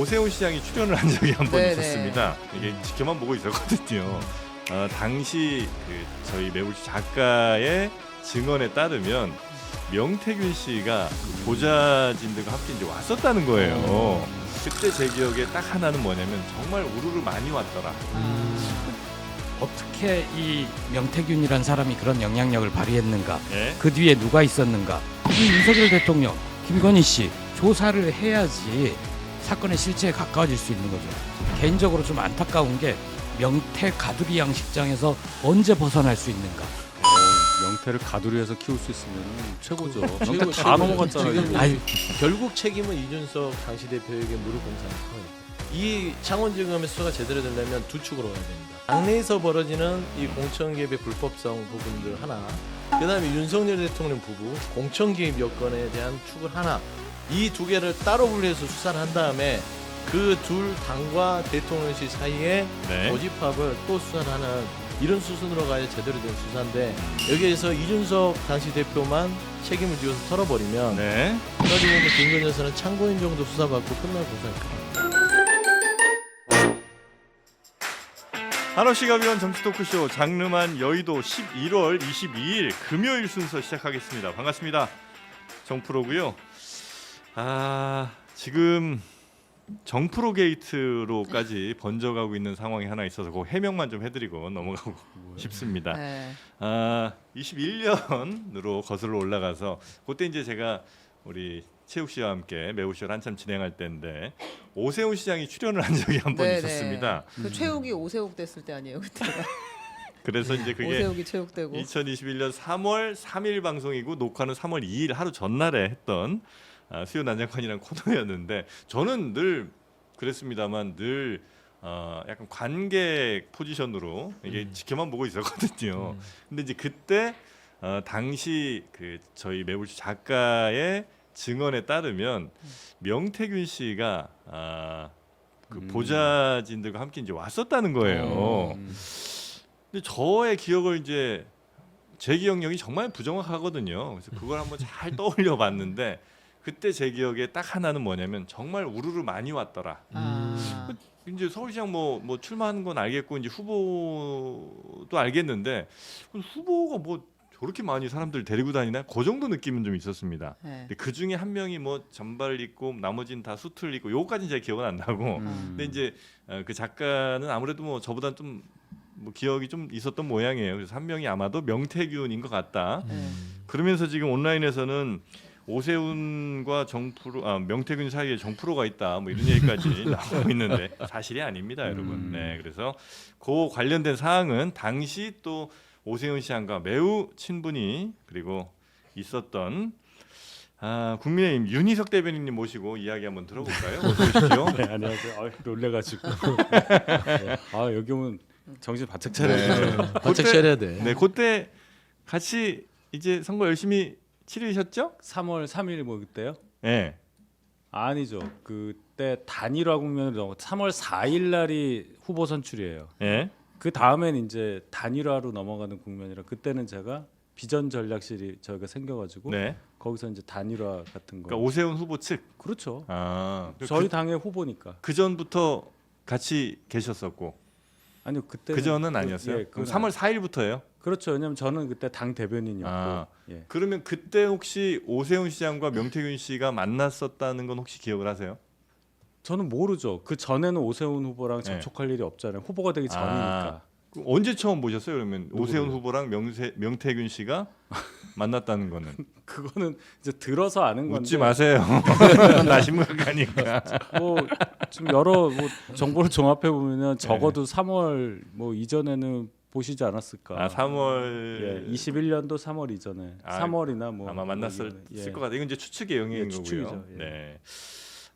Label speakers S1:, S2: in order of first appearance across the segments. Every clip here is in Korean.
S1: 오세훈 시장이 출연을 한 적이 한 번
S2: 네네.
S1: 있었습니다. 이게 지켜만 보고 있었거든요. 당시 저희 매불쇼 작가의 증언에 따르면 명태균 씨가 그 보좌진들과 함께 이제 왔었다는 거예요. 그때 제 기억에 딱 하나는 뭐냐면 정말 우르르 많이 왔더라.
S3: 어떻게 이 명태균이란 사람이 그런 영향력을 발휘했는가?
S1: 예?
S3: 그 뒤에 누가 있었는가? 이 윤석열 대통령, 김건희 씨 조사를 해야지 사건의 실체에 가까워질 수 있는 거죠. 개인적으로 좀 안타까운 게 명태 가두리 양식장에서 언제 벗어날 수 있는가?
S4: 명태를 가두리에서 키울 수 있으면 최고죠.
S5: 최고,
S4: 명태 다
S5: 최고.
S4: 넘어갔잖아요.
S5: 지금
S3: 아유,
S5: 결국 책임은 이준석 당시 대표에게 물을 공사할 거예요. 이 창원지검의 수사가 제대로 되려면 두 축으로 가야 됩니다. 당내에서 벌어지는 이 공천개입의 불법성 부분들 하나, 그다음에 윤석열 대통령 부부 공천개입 여건에 대한 축을 하나, 이 두 개를 따로 분리해서 수사를 한 다음에 그 둘 당과 대통령실 사이에
S1: 네.
S5: 고집합을 또 수사를 하는 이런 수순으로 가야 제대로 된 수사인데, 여기에서 이준석 당시 대표만 책임을 지어서 털어버리면
S1: 네.
S5: 따지고 보면 김건희 여사는 참고인 정도 수사받고 끝날 고사할 거예요.
S1: 한없이가 위한 정치 토크쇼 장르만 여의도 11월 22일 금요일 순서 시작하겠습니다. 반갑습니다. 정프로고요. 지금 정프로 게이트로까지 번져가고 있는 상황이 하나 있어서 그 해명만 좀 해드리고 넘어가고 싶습니다.
S2: 네.
S1: 21년으로 거슬러 올라가서 그때 이제 제가 우리 최욱 씨와 함께 매불쇼를 한참 진행할 때인데 오세훈 시장이 출연을 한 적이 한 번
S2: 네네.
S1: 있었습니다.
S2: 그 최욱이 오세욱 됐을 때 아니에요 그때가.
S1: 그래서 이제 그게
S2: 오세욱이 최욱되고.
S1: 2021년 3월 3일 방송이고 녹화는 3월 2일 하루 전날에 했던 수요 난장판이라는 코너였는데 저는 늘 그랬습니다만 늘 약간 관객 포지션으로 이게 지켜만 보고 있었거든요. 근데 이제 그때 당시 그 저희 매불쇼 작가의 증언에 따르면 명태균 씨가 그 보좌진들과 함께 이제 왔었다는 거예요. 근데 저의 기억을 이제 제 기억력이 정말 부정확하거든요. 그래서 그걸 한번 잘 떠올려 봤는데 그때 제 기억에 딱 하나는 뭐냐면 정말 우르르 많이 왔더라. 이제 서울시장 뭐 출마하는 건 알겠고 이제 후보도 알겠는데 후보가 뭐 저렇게 많이 사람들 데리고 다니나 그 정도 느낌은 좀 있었습니다.
S2: 네.
S1: 근데 그 중에 한 명이 뭐 전발을 입고 나머지는 다 수트를 입고 요거까지는 제 기억은 안 나고 근데 이제 그 작가는 아무래도 뭐 저보다 좀 뭐 기억이 좀 있었던 모양이에요. 그래서 한 명이 아마도 명태균인 것 같다. 그러면서 지금 온라인에서는 오세훈과 명태균 사이에 정프로가 있다. 뭐 이런 얘기까지 나오고 있는데 사실이 아닙니다, 여러분. 네, 그래서 그 관련된 사항은 당시 또 오세훈 시장과 매우 친분이 그리고 있었던 국민의힘 윤희석 대변인님 모시고 이야기 한번 들어볼까요? 어서 오십시오.
S4: 네, 안녕하세요. 놀래가지고. 네. 여기 오면 정신 바짝 차려야 돼요.
S5: 바짝 차려야 돼.
S1: 네, 그때 같이 이제 선거 열심히 치르셨죠?
S4: 3월 3일 뭐 그때요?
S1: 네.
S4: 아니죠. 그때 단일화 국면을 넘어 3월 4일 날이 후보 선출이에요.
S1: 네.
S4: 그 다음엔 이제 단일화로 넘어가는 국면이라 그때는 제가 비전 전략실이 저희가 생겨가지고
S1: 네.
S4: 거기서 이제 단일화 같은 거.
S1: 그러니까 오세훈 후보 측.
S4: 그렇죠.
S1: 저희
S4: 저희 당의 후보니까.
S1: 그 전부터 같이 계셨었고.
S4: 아니요 그때
S1: 그 전은 아니었어요.
S4: 예,
S1: 그럼 3월 4일부터예요?
S4: 그렇죠. 왜냐면 저는 그때 당 대변인이었고. 예.
S1: 그러면 그때 혹시 오세훈 시장과 명태균 씨가 만났었다는 건 혹시 기억을 하세요?
S4: 저는 모르죠. 그 전에는 오세훈 후보랑 접촉할 일이 없잖아요. 후보가 되기 전이니까.
S1: 그럼 언제 처음 보셨어요? 그러면
S4: 누구를?
S1: 오세훈 후보랑 명태균 씨가 만났다는 거는
S4: 그거는 이제 들어서 아는 건데.
S1: 웃지 마세요. 나 심각하니까.
S4: 좀 여러 정보를 종합해 보면은 적어도 3월 뭐 이전에는 보시지 않았을까.
S1: 3월
S4: 예, 21년도 3월 이전에 3월이나 뭐
S1: 아마 만났을
S4: 예.
S1: 것 같아요. 이건 이제 추측의 영역인 거고요.
S4: 추측이죠. 예.
S1: 네.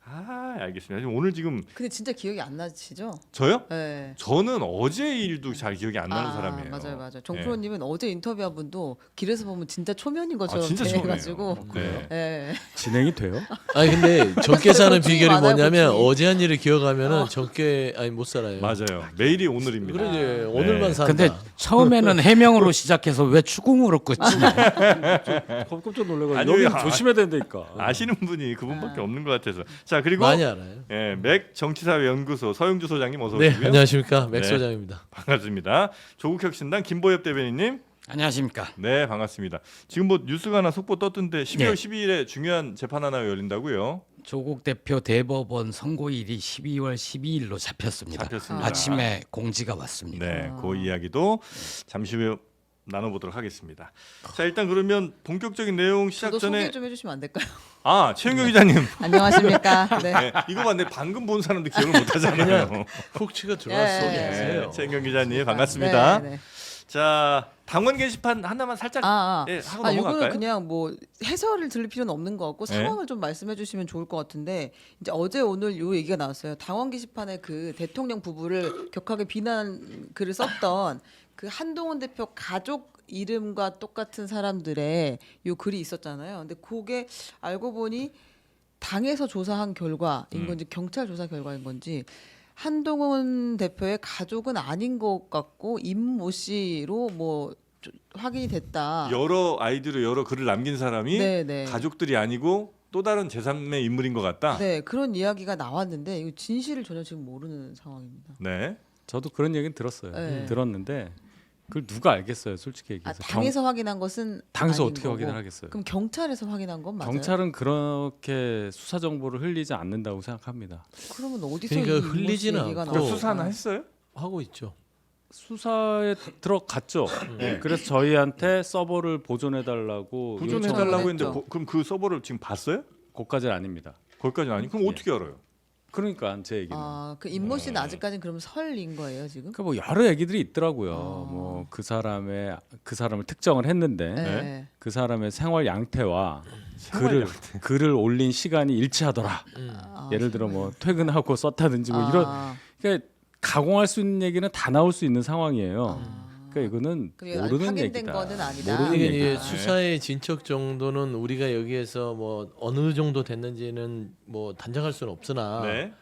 S1: 알겠습니다. 지금 오늘 지금
S2: 근데 진짜 기억이 안 나시죠?
S1: 저요?
S2: 네.
S1: 저는 어제 일도 잘 기억이 안 나는 사람이에요.
S2: 맞아요. 정프로님은 어제 인터뷰한 분도 길에서 보면 진짜 초면인 것처럼
S1: 진짜
S2: 돼가지고.
S1: 네.
S2: 네.
S4: 진행이 돼요?
S5: 아니 근데 적게 사는
S2: 고충이
S5: 비결이
S2: 많아요,
S5: 뭐냐면
S2: 고충이.
S5: 어제 한 일을 기억하면은 적게 못 살아요.
S1: 맞아요. 매일이 오늘입니다.
S5: 그러지 오늘만 산다.
S3: 근데 처음에는 해명으로 시작해서 왜 추궁으로 끝이냐?
S4: 깜짝 놀래가지고
S1: 아니,
S4: 여기 조심해야 된다니까.
S1: 아시는 분이 그분밖에 없는 것 같아서. 자, 자 그리고
S5: 많이 알아요.
S1: 예, 맥 정치사회 연구소 서영주 소장님 어서
S5: 네,
S1: 오시고요.
S5: 안녕하십니까. 맥
S1: 네.
S5: 소장입니다.
S1: 반갑습니다. 조국혁신당 김보엽 대변인님.
S3: 안녕하십니까.
S1: 네, 반갑습니다. 지금 뭐 뉴스가 하나 속보 떴던데 12월
S3: 네.
S1: 12일에 중요한 재판 하나 열린다고요?
S3: 조국 대표 대법원 선고일이 12월 12일로 잡혔습니다.
S1: 잡혔습니다.
S3: 아침에 공지가 왔습니다.
S1: 네, 그 이야기도 잠시 후에 나눠보도록 하겠습니다. 자, 일단 그러면 본격적인 내용 시작
S2: 저도
S1: 전에
S2: 소개 좀 해주시면 안 될까요?
S1: 아 최영경 기자님,
S2: 안녕하십니까. 네.
S1: 네, 이거 봤네. 방금 본 사람도 기억을 못하잖아요.
S5: 푹 치고 들어와서
S2: 예.
S5: 소개하세요.
S1: 네, 최영경 기자님 반갑습니다.
S2: 네, 네.
S1: 자, 당원 게시판 하나만 살짝 예, 하고
S2: 이거는
S1: 넘어갈까요?
S2: 그냥 뭐 해설을 들을 필요는 없는 것 같고
S1: 네.
S2: 상황을 좀 말씀해 주시면 좋을 것 같은데 이제 어제 오늘 요 얘기가 나왔어요. 당원 게시판에 그 대통령 부부를 격하게 비난 글을 썼던 그 한동훈 대표 가족 이름과 똑같은 사람들의 요 글이 있었잖아요. 근데 그게 알고 보니 당에서 조사한 결과인 건지 경찰 조사 결과인 건지 한동훈 대표의 가족은 아닌 것 같고 임모 씨로 뭐 확인이 됐다.
S1: 여러 아이디로 여러 글을 남긴 사람이
S2: 네네.
S1: 가족들이 아니고 또 다른 제3의 인물인 것 같다.
S2: 네 그런 이야기가 나왔는데 이거 진실을 전혀 지금 모르는 상황입니다.
S1: 네.
S4: 저도 그런 얘기는 들었어요.
S2: 네.
S4: 들었는데 그걸 누가 알겠어요, 솔직히
S2: 아,
S4: 얘기해서.
S2: 당에서 확인한 것은
S4: 당에서
S2: 아닌
S4: 어떻게
S2: 거고.
S4: 확인을 하겠어요?
S2: 그럼 경찰에서 확인한 건 맞아요?
S4: 경찰은 그렇게 수사 정보를 흘리지 않는다고 생각합니다.
S2: 그러면 어디서
S5: 그러니까
S2: 이 임모 씨
S5: 흘리지는
S2: 얘기가
S5: 않고
S1: 그
S2: 나올까?
S1: 수사나 했어요?
S5: 하고 있죠.
S4: 수사에 들어갔죠.
S1: 네.
S4: 그래서 저희한테 서버를 보존해 달라고
S1: 보존해달라고 했는데
S2: 했죠.
S1: 그럼 그 서버를 지금 봤어요?
S4: 거기까지는 아닙니다.
S1: 거기까지는 아니. 그럼
S4: 네.
S1: 어떻게 알아요?
S4: 그러니까 제 얘기는.
S2: 그 임모 씨는 아직까지는 그럼 설인 거예요 지금?
S4: 그 뭐 여러 얘기들이 있더라고요.
S2: 아.
S4: 뭐 그 사람을 특정을 했는데
S2: 네.
S4: 그 사람의 생활 양태와
S1: 생활
S4: 글을 올린 시간이 일치하더라.
S2: 아,
S4: 예를 들어 뭐 퇴근하고 썼다든지 뭐 이런 그러니까 가공할 수 있는 얘기는 다 나올 수 있는 상황이에요. 그러니까 이거는
S2: 그게
S4: 모르는
S2: 확인된
S4: 얘기다.
S2: 거는 아니다.
S4: 모르는
S5: 이게
S4: 얘기다.
S5: 이제 수사의 진척 정도는 우리가 여기에서 뭐 어느 정도 됐는지는 뭐 단정할 수는 없으나
S1: 네.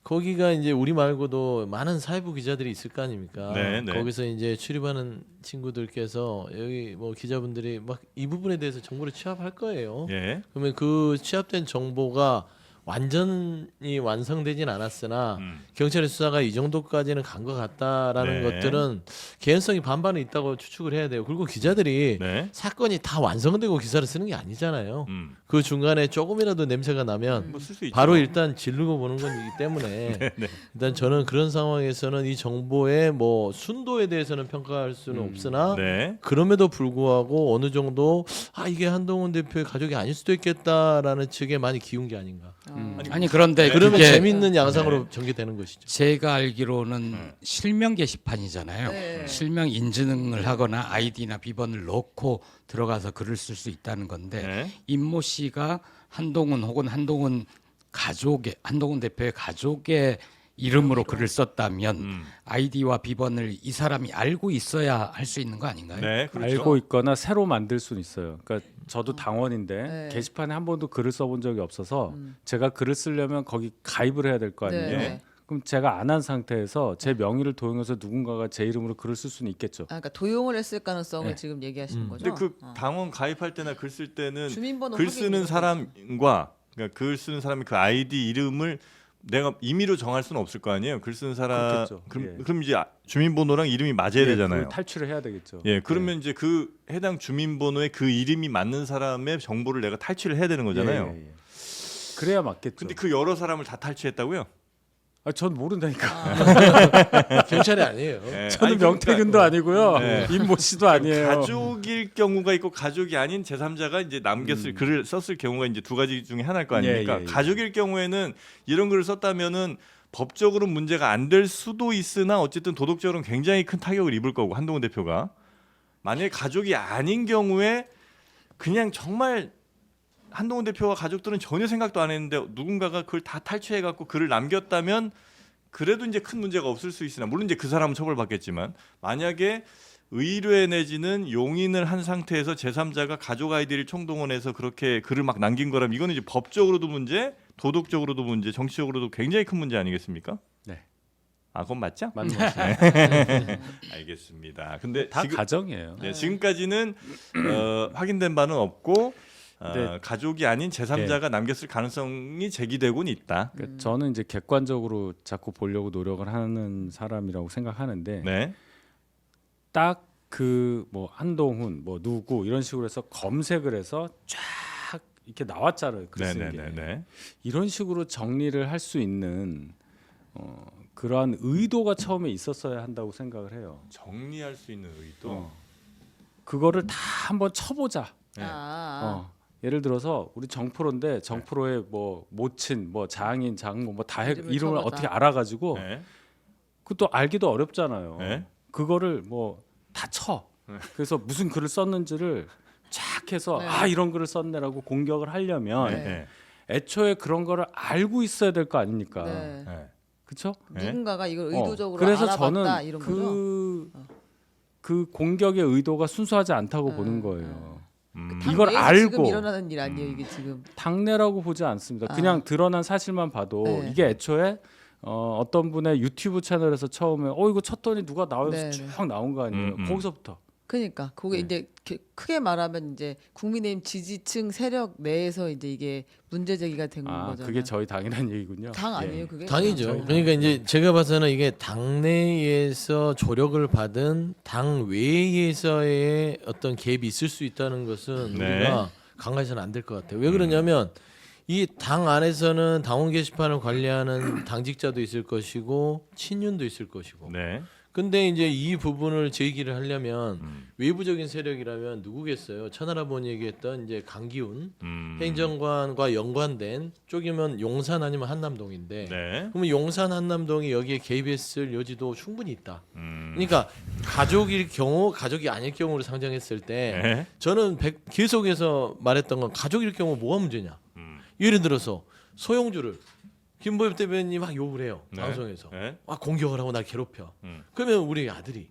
S5: 거기가 이제 우리 말고도 많은 사회부 기자들이 있을 거 아닙니까?
S1: 네, 네.
S5: 거기서 이제 출입하는 친구들께서 여기 뭐 기자분들이 막 이 부분에 대해서 정보를 취합할 거예요.
S1: 예.
S5: 그러면 그 취합된 정보가 완전히 완성되진 않았으나 경찰의 수사가 이 정도까지는 간 것 같다라는
S1: 네.
S5: 것들은 개연성이 반반은 있다고 추측을 해야 돼요. 그리고 기자들이
S1: 네.
S5: 사건이 다 완성되고 기사를 쓰는 게 아니잖아요.
S1: 음.
S5: 그 중간에 조금이라도 냄새가 나면
S1: 뭐 쓸 수 있죠.
S5: 바로 일단 지르고 보는 거기 때문에 일단 저는 그런 상황에서는 이 정보의 뭐 순도에 대해서는 평가할 수는 없으나
S1: 네.
S5: 그럼에도 불구하고 어느 정도 이게 한동훈 대표의 가족이 아닐 수도 있겠다라는 측에 많이 기운 게 아닌가.
S3: 아니 그런데
S5: 그러면
S3: 그게
S5: 재밌는 양상으로 전개되는 것이죠.
S3: 제가 알기로는 실명 게시판이잖아요.
S2: 네.
S3: 실명 인증을 하거나 아이디나 비번을 넣고 들어가서 글을 쓸 수 있다는 건데
S1: 네.
S3: 임모 씨가 한동훈 혹은 한동훈 대표의 가족의 이름으로 글을 썼다면 아이디와 비번을 이 사람이 알고 있어야 할 수 있는 거 아닌가요?
S1: 네. 그렇죠.
S4: 알고 있거나 새로 만들 수는 있어요. 그러니까 저도 당원인데
S2: 네.
S4: 게시판에 한 번도 글을 써본 적이 없어서 제가 글을 쓰려면 거기 가입을 해야 될 거 아니에요.
S2: 네.
S4: 그럼 제가 안 한 상태에서 제 명의를 도용해서 누군가가 제 이름으로 글을 쓸 수는 있겠죠.
S2: 그러니까 도용을 했을 가능성을
S4: 네.
S2: 지금 얘기하시는 거죠.
S1: 근데 그 당원 가입할 때나 글 쓸 때는
S2: 주민번호
S1: 글
S2: 확인
S1: 쓰는
S2: 이런
S1: 사람과 그러니까 글 쓰는 사람의 그 아이디 이름을 내가 임의로 정할 수는 없을 거 아니에요. 글 쓰는 사람
S4: 그렇겠죠.
S1: 그럼,
S4: 예.
S1: 그럼 이제 주민번호랑 이름이 맞아야 되잖아요.
S4: 그걸 탈출을 해야 되겠죠.
S1: 예, 그러면 이제 그 해당 주민번호에 그 이름이 맞는 사람의 정보를 내가 탈취를 해야 되는 거잖아요.
S4: 예. 그래야 맞겠죠.
S1: 근데 그 여러 사람을 다 탈취했다고요?
S4: 전 모른다니까.
S5: 경찰이 아니에요.
S1: 예.
S4: 저는
S1: 아니, 그러니까
S4: 명태균도 아니고요.
S1: 네.
S4: 임모 씨도 아니에요.
S1: 가족일 경우가 있고 가족이 아닌 제3자가 이제 남겼을 글을 썼을 경우가 이제 두 가지 중에 하나일 거 아닙니까?
S4: 예, 예.
S1: 가족일 경우에는 이런 글을 썼다면은 법적으로 문제가 안 될 수도 있으나 어쨌든 도덕적으로는 굉장히 큰 타격을 입을 거고 한동훈 대표가 만약에 가족이 아닌 경우에 그냥 정말 한동훈 대표와 가족들은 전혀 생각도 안 했는데 누군가가 그걸 다 탈취해 갖고 글을 남겼다면 그래도 이제 큰 문제가 없을 수 있으나 물론 이제 그 사람은 처벌받겠지만 만약에 의뢰 내지는 용인을 한 상태에서 제3자가 가족 아이디를 총동원해서 그렇게 글을 막 남긴 거라면 이거는 이제 법적으로도 문제, 도덕적으로도 문제, 정치적으로도 굉장히 큰 문제 아니겠습니까?
S4: 네.
S1: 아, 그건 맞죠?
S4: 맞는 것 같아요.
S1: 알겠습니다. 근데
S4: 다
S1: 지금
S4: 가정이에요.
S1: 네, 지금까지는 확인된 바는 없고
S4: 네.
S1: 가족이 아닌 제3자가 남겼을 가능성이 제기되고는 있다.
S4: 그러니까 저는 이제 객관적으로 자꾸 보려고 노력을 하는 사람이라고 생각하는데
S1: 네.
S4: 딱 그 뭐 한동훈 뭐 누구 이런 식으로 해서 검색을 해서 쫙 이렇게 나왔잖아요. 글 쓴 게.
S1: 네네네.
S4: 이런 식으로 정리를 할 수 있는 그러한 의도가 처음에 있었어야 한다고 생각을 해요.
S1: 정리할 수 있는 의도.
S4: 그거를 다 한번 쳐보자.
S1: 네.
S4: 예를 들어서 우리 정프로인데 정프로의 뭐 모친, 뭐 장인, 장모 뭐 다
S2: 이름을
S4: 이름을
S2: 쳐보자.
S4: 어떻게 알아가지고
S1: 네.
S4: 그것도 알기도 어렵잖아요.
S1: 네.
S4: 그거를 뭐 다 쳐. 그래서 무슨 글을 썼는지를 쫙 해서
S2: 네.
S4: 아 이런 글을 썼네라고 공격을 하려면
S2: 네.
S1: 네.
S4: 애초에 그런 거를 알고 있어야 될 거 아닙니까?
S2: 네.
S1: 네.
S4: 그렇죠?
S1: 네.
S2: 누군가가 이걸 의도적으로
S4: 그래서
S2: 알아봤다
S4: 저는
S2: 이런 거죠.
S4: 그 공격의 의도가 순수하지 않다고 보는 거예요.
S2: 당
S4: 이걸
S2: 내에서
S4: 알고
S2: 지금 일어나는 일 아니에요 이게 지금.
S4: 당내라고 보지 않습니다. 그냥 드러난 사실만 봐도
S2: 네.
S4: 이게 애초에 어떤 분의 유튜브 채널에서 처음에 이거 쳤더니 누가 나와서
S2: 네,
S4: 쭉 나온 거 아니에요. 거기서부터.
S2: 그러니까 그게 이제 크게 말하면 이제 국민의힘 지지층 세력 내에서 이제 이게 문제 제기가 된 거잖아요.
S4: 그게 저희 당이란 얘기군요.
S2: 당
S4: 예.
S2: 아니에요 그게?
S5: 당이죠. 그러니까 이제 제가 봐서는 이게 당내에서 조력을 받은 당 외에서의 어떤 갭이 있을 수 있다는 것은
S1: 네.
S5: 우리가 간과해서는 안 될 것 같아요. 왜 그러냐면 이 당 안에서는 당원 게시판을 관리하는 당직자도 있을 것이고 친윤도 있을 것이고.
S1: 네.
S5: 근데 이제 이 부분을 제기를 하려면 외부적인 세력이라면 누구겠어요? 천하라본이 얘기했던 이제 강기훈 행정관과 연관된 쪽이면 용산 아니면 한남동인데
S1: 네.
S5: 그러면 용산 한남동이 여기에 개입했을 여지도 충분히 있다. 그러니까 가족일 경우 가족이 아닐 경우를 상정했을 때
S1: 네.
S5: 저는 계속해서 말했던 건 가족일 경우 뭐가 문제냐. 예를 들어서 소용주를 김보엽 대변인이 막 욕을 해요.
S1: 네.
S5: 방송에서
S1: 네.
S5: 막 공격을 하고 날 괴롭혀.
S1: 음.
S5: 그러면 우리 아들이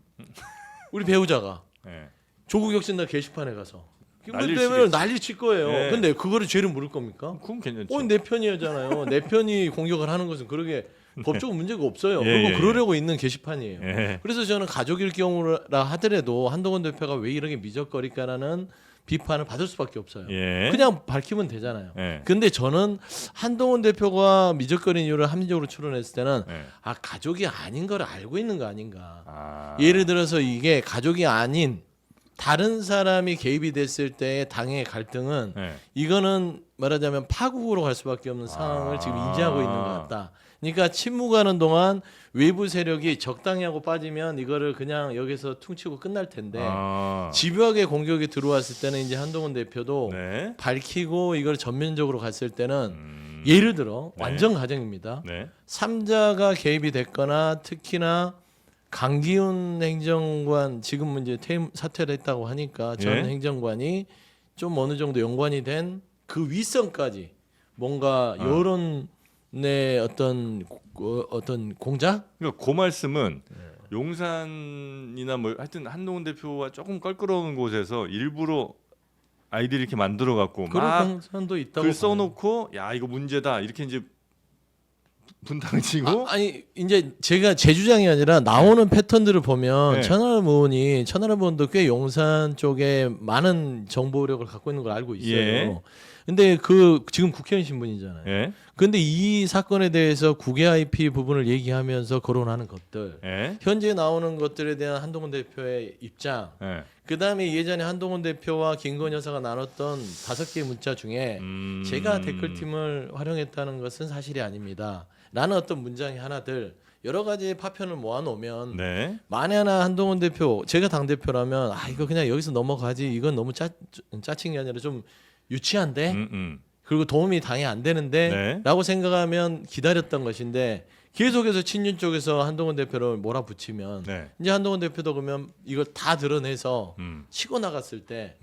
S5: 우리 배우자가
S1: 네.
S5: 조국 혁신당 게시판에 가서 김보엽
S1: 난리를
S5: 대변인
S1: 치겠지.
S5: 난리 칠 거예요.
S1: 네.
S5: 근데 그거를 죄를 물을 겁니까?
S1: 그건 괜찮죠.
S5: 내 편이잖아요. 내 편이 공격을 하는 것은 그러게 법적으로 문제가 없어요.
S1: 예,
S5: 그리고
S1: 예,
S5: 그러려고 있는 게시판이에요.
S1: 예.
S5: 그래서 저는 가족일 경우라 하더라도 한동훈 대표가 왜 이렇게 미적거릴까라는 비판을 받을 수밖에 없어요.
S1: 예.
S5: 그냥 밝히면 되잖아요.
S1: 예.
S5: 근데 저는 한동훈 대표가 미적거린 이유를 합리적으로 추론했을 때는
S1: 예.
S5: 가족이 아닌 걸 알고 있는 거 아닌가.
S1: 아.
S5: 예를 들어서 이게 가족이 아닌 다른 사람이 개입이 됐을 때의 당의 갈등은
S1: 예.
S5: 이거는 말하자면 파국으로 갈 수밖에 없는 상황을 지금
S1: 아.
S5: 인지하고 있는 것 같다. 그러니까 침묵하는 동안 외부 세력이 적당히 하고 빠지면 이거를 그냥 여기서 퉁치고 끝날 텐데
S1: 아.
S5: 집요하게 공격이 들어왔을 때는 이제 한동훈 대표도
S1: 네.
S5: 밝히고 이걸 전면적으로 갔을 때는 예를 들어
S1: 네.
S5: 완전 가정입니다.
S1: 네.
S5: 3자가 개입이 됐거나 특히나 강기훈 행정관 지금 이제 퇴임 사퇴를 했다고 하니까 전
S1: 예.
S5: 행정관이 좀 어느 정도 연관이 된 그 윗선까지 뭔가 여론의 어떤 공작?
S1: 그러니까 그 말씀은 용산이나 뭐 하여튼 한동훈 대표와 조금 껄끄러운 곳에서 일부러 아이들이 이렇게 만들어 갖고
S5: 그런
S1: 막
S5: 공산도 있다고
S1: 글
S5: 봐요.
S1: 써놓고 야 이거 문제다 이렇게 이제 분탕치고
S5: 아니 이제 제가 제 주장이 아니라 나오는 패턴들을 보면
S1: 네.
S5: 천하람 의원도 꽤 용산 쪽에 많은 정보력을 갖고 있는 걸 알고 있어요.
S1: 예.
S5: 근데 지금 국회의원 신분이잖아요.
S1: 예.
S5: 근데 이 사건에 대해서 국외 IP 부분을 얘기하면서 거론하는 것들,
S1: 예.
S5: 현재 나오는 것들에 대한 한동훈 대표의 입장,
S1: 예.
S5: 그 다음에 예전에 한동훈 대표와 김건희 여사가 나눴던 5개의 문자 중에 제가 댓글팀을 활용했다는 것은 사실이 아닙니다. 라는 어떤 문장이 하나들 여러 가지 파편을 모아놓으면
S1: 네.
S5: 만에 하나 한동훈 대표, 제가 당대표라면 이거 그냥 여기서 넘어가지 이건 너무 짜친 게 아니라 좀 유치한데 그리고 도움이 당에 안 되는데
S1: 네.
S5: 라고 생각하면 기다렸던 것인데 계속해서 친윤 쪽에서 한동훈 대표를 몰아붙이면
S1: 네.
S5: 이제 한동훈 대표도 그러면 이걸 다 드러내서 치고 나갔을 때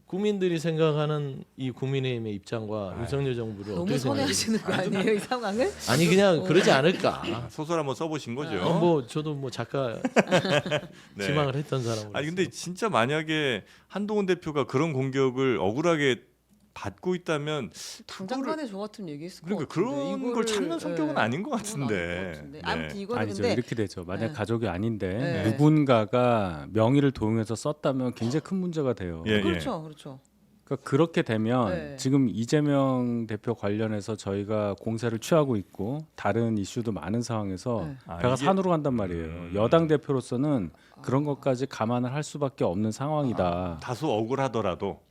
S5: 국민들이 생각하는 이 국민의힘의 입장과 윤석열 정부를
S2: 너무
S5: 어떻게 생각해요?
S2: 선회하시는 거 아니에요 이 상황을?
S5: 아니 그냥 그러지 않을까.
S1: 소설 한번 써보신 거죠.
S5: 뭐 저도 뭐 작가
S1: 네.
S5: 지망을 했던 사람으로.
S1: 아니 근데 진짜 만약에 한동훈 대표가 그런 공격을 억울하게 받고 있다면
S2: 당장 간에 저 같으면 얘기했을 것
S1: 그러니까
S2: 같은데
S1: 그런 걸
S2: 이거를,
S1: 참는 성격은
S2: 예,
S1: 아닌 것
S2: 그건 아닌 것
S1: 같은데.
S2: 같은데.
S1: 네.
S2: 아무튼 이거는
S4: 아니죠.
S2: 근데
S4: 이렇게 되죠. 만약
S2: 네.
S4: 가족이 아닌데
S2: 네.
S4: 누군가가 명의를 도용해서 썼다면 굉장히 큰 문제가 돼요.
S1: 예.
S2: 그렇죠, 그렇죠.
S4: 그러니까 그렇게 되면
S2: 네.
S4: 지금 이재명 대표 관련해서 저희가 공세를 취하고 있고 다른 이슈도 많은 상황에서
S2: 네.
S4: 배가
S1: 이게-
S4: 산으로 간단 말이에요. 여당 대표로서는 그런 것까지 감안을 할 수밖에 없는 상황이다.
S1: 다소 억울하더라도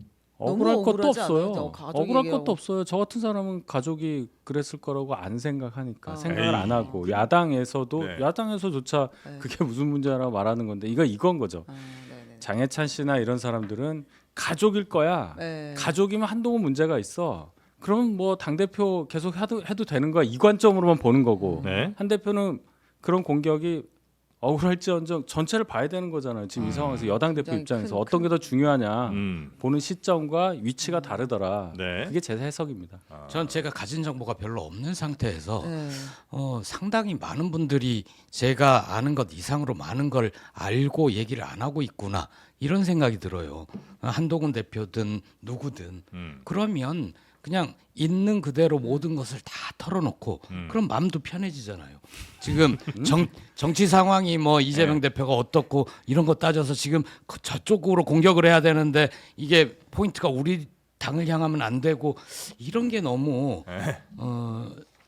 S4: 억울할
S2: 너무
S4: 것도
S2: 억울하지 않아요?
S4: 없어요.
S2: 가족
S4: 억울할
S2: 얘기하고.
S4: 것도 없어요. 저 같은 사람은 가족이 그랬을 거라고 안 생각하니까 생각을
S1: 에이.
S4: 안 하고 야당에서도
S1: 네.
S4: 야당에서조차
S2: 네.
S4: 그게 무슨 문제라고 말하는 건데 이건 거죠.
S2: 네네.
S4: 장해찬 씨나 이런 사람들은 가족일 거야.
S2: 네.
S4: 가족이면 한동훈 문제가 있어. 그럼 뭐 당 대표 계속 해도 되는 거야. 이 관점으로만 보는 거고.
S1: 네.
S4: 한 대표는 그런 공격이 억울할지언정 전체를 봐야 되는 거잖아요. 지금 이 상황에서 여당 대표
S2: 굉장히
S4: 입장에서
S2: 큰-
S4: 어떤 게 더 중요하냐 보는 시점과 위치가 다르더라.
S1: 네.
S4: 그게 제 해석입니다.
S3: 전 제가 가진 정보가 별로 없는 상태에서
S2: 네.
S3: 상당히 많은 분들이 제가 아는 것 이상으로 많은 걸 알고 얘기를 안 하고 있구나 이런 생각이 들어요. 한동훈 대표든 누구든 그러면 그냥 있는 그대로 모든 것을 다 털어놓고 그럼 마음도 편해지잖아요. 지금 정치 상황이 뭐 이재명 대표가 어떻고 이런 거 따져서 지금 저쪽으로 공격을 해야 되는데 이게 포인트가 우리 당을 향하면 안 되고 이런 게 너무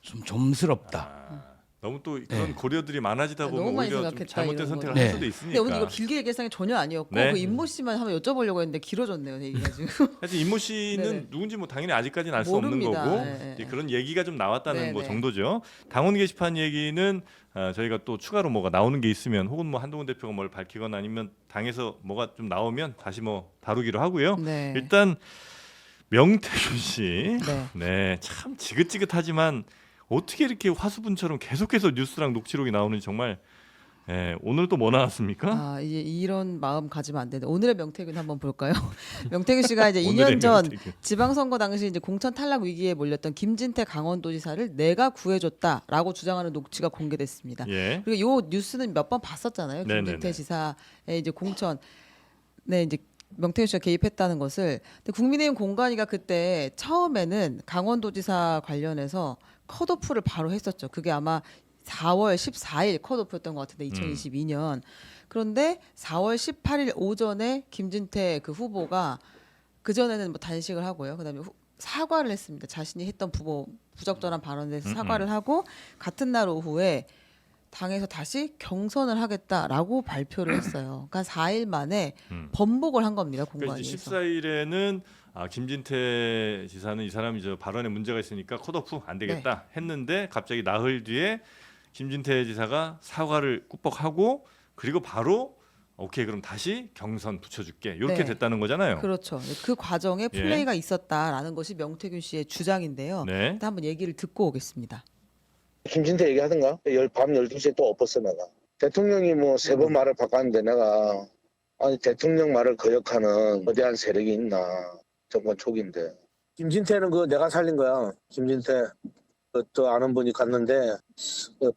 S3: 좀 좀스럽다.
S1: 너무 또 그런 고려들이 많아지다 보면
S2: 너무 많이
S1: 오히려 좀
S2: 생각했다,
S1: 잘못된
S2: 이런
S1: 선택을
S2: 거는.
S1: 할 수도
S2: 근데
S1: 있으니까.
S2: 오늘 이거 길게 얘기할 생각이 전혀 아니었고
S1: 네.
S2: 그 임모 씨만 한번 여쭤보려고 했는데 길어졌네요, 얘기가 지금.
S1: 하여튼 임모 씨는
S2: 네네.
S1: 누군지 뭐 당연히 아직까지는 알 수 없는
S2: 모릅니다.
S1: 거고
S2: 네.
S1: 이제 그런 얘기가 좀 나왔다는
S2: 네네.
S1: 뭐 정도죠. 당원 게시판 얘기는 저희가 또 추가로 뭐가 나오는 게 있으면 혹은 뭐 한동훈 대표가 뭘 밝히거나 아니면 당에서 뭐가 좀 나오면 다시 뭐 다루기로 하고요.
S2: 네.
S1: 일단 명태균 씨,
S2: 네.
S1: 네, 참 지긋지긋하지만 어떻게 이렇게 화수분처럼 계속해서 뉴스랑 녹취록이 나오는지 정말 오늘 또 뭐 나왔습니까?
S2: 아, 이제 이런 마음 가지면 안 되는데 오늘의 명태균 한번 볼까요? 명태균 씨가 이제
S1: 오늘의
S2: 2년 전
S1: 명태균.
S2: 지방선거 당시 이제 공천 탈락 위기에 몰렸던 김진태 강원도지사를 내가 구해줬다라고 주장하는 녹취가 공개됐습니다.
S1: 예.
S2: 그리고 요 뉴스는 몇 번 봤었잖아요.
S1: 네네네.
S2: 김진태 지사의 이제 공천, 네 이제 명태균 씨가 개입했다는 것을. 근데 국민의힘 공관위가 그때 처음에는 강원도지사 관련해서 컷오프를 바로 했었죠. 그게 아마 4월 14일 컷오프였던 것 같은데 2022년. 그런데 4월 18일 오전에 김진태 그 후보가 그 전에는 뭐 단식을 하고요. 그다음에 사과를 했습니다. 자신이 했던 부적절한 발언에 대해서 사과를 하고 같은 날 오후에 당에서 다시 경선을 하겠다라고 발표를 했어요. 그러니까 4일 만에 번복을 한 겁니다.
S1: 그러니까 이제
S2: 공관위에서.
S1: 14일에는 김진태 지사는 이 사람이 저 발언에 문제가 있으니까 컷오프 안 되겠다
S2: 네.
S1: 했는데 갑자기 나흘 뒤에 김진태 지사가 사과를 꾸벅하고 그리고 바로 오케이 그럼 다시 경선 붙여줄게 이렇게
S2: 네.
S1: 됐다는 거잖아요.
S2: 그렇죠. 그 과정에 플레이가 있었다라는 것이 명태균 씨의 주장인데요.
S1: 네.
S2: 일단 한번 얘기를 듣고 오겠습니다.
S6: 김진태 얘기하던가? 밤 12시에 또 엎었어 내가. 대통령이 뭐 세 번 말을 바꿨는데 내가 아니 대통령 말을 거역하는 거대한 세력이 있나. 정권 초기인데. 김진태는 그 내가 살린 거야. 김진태. 또 아는 분이 갔는데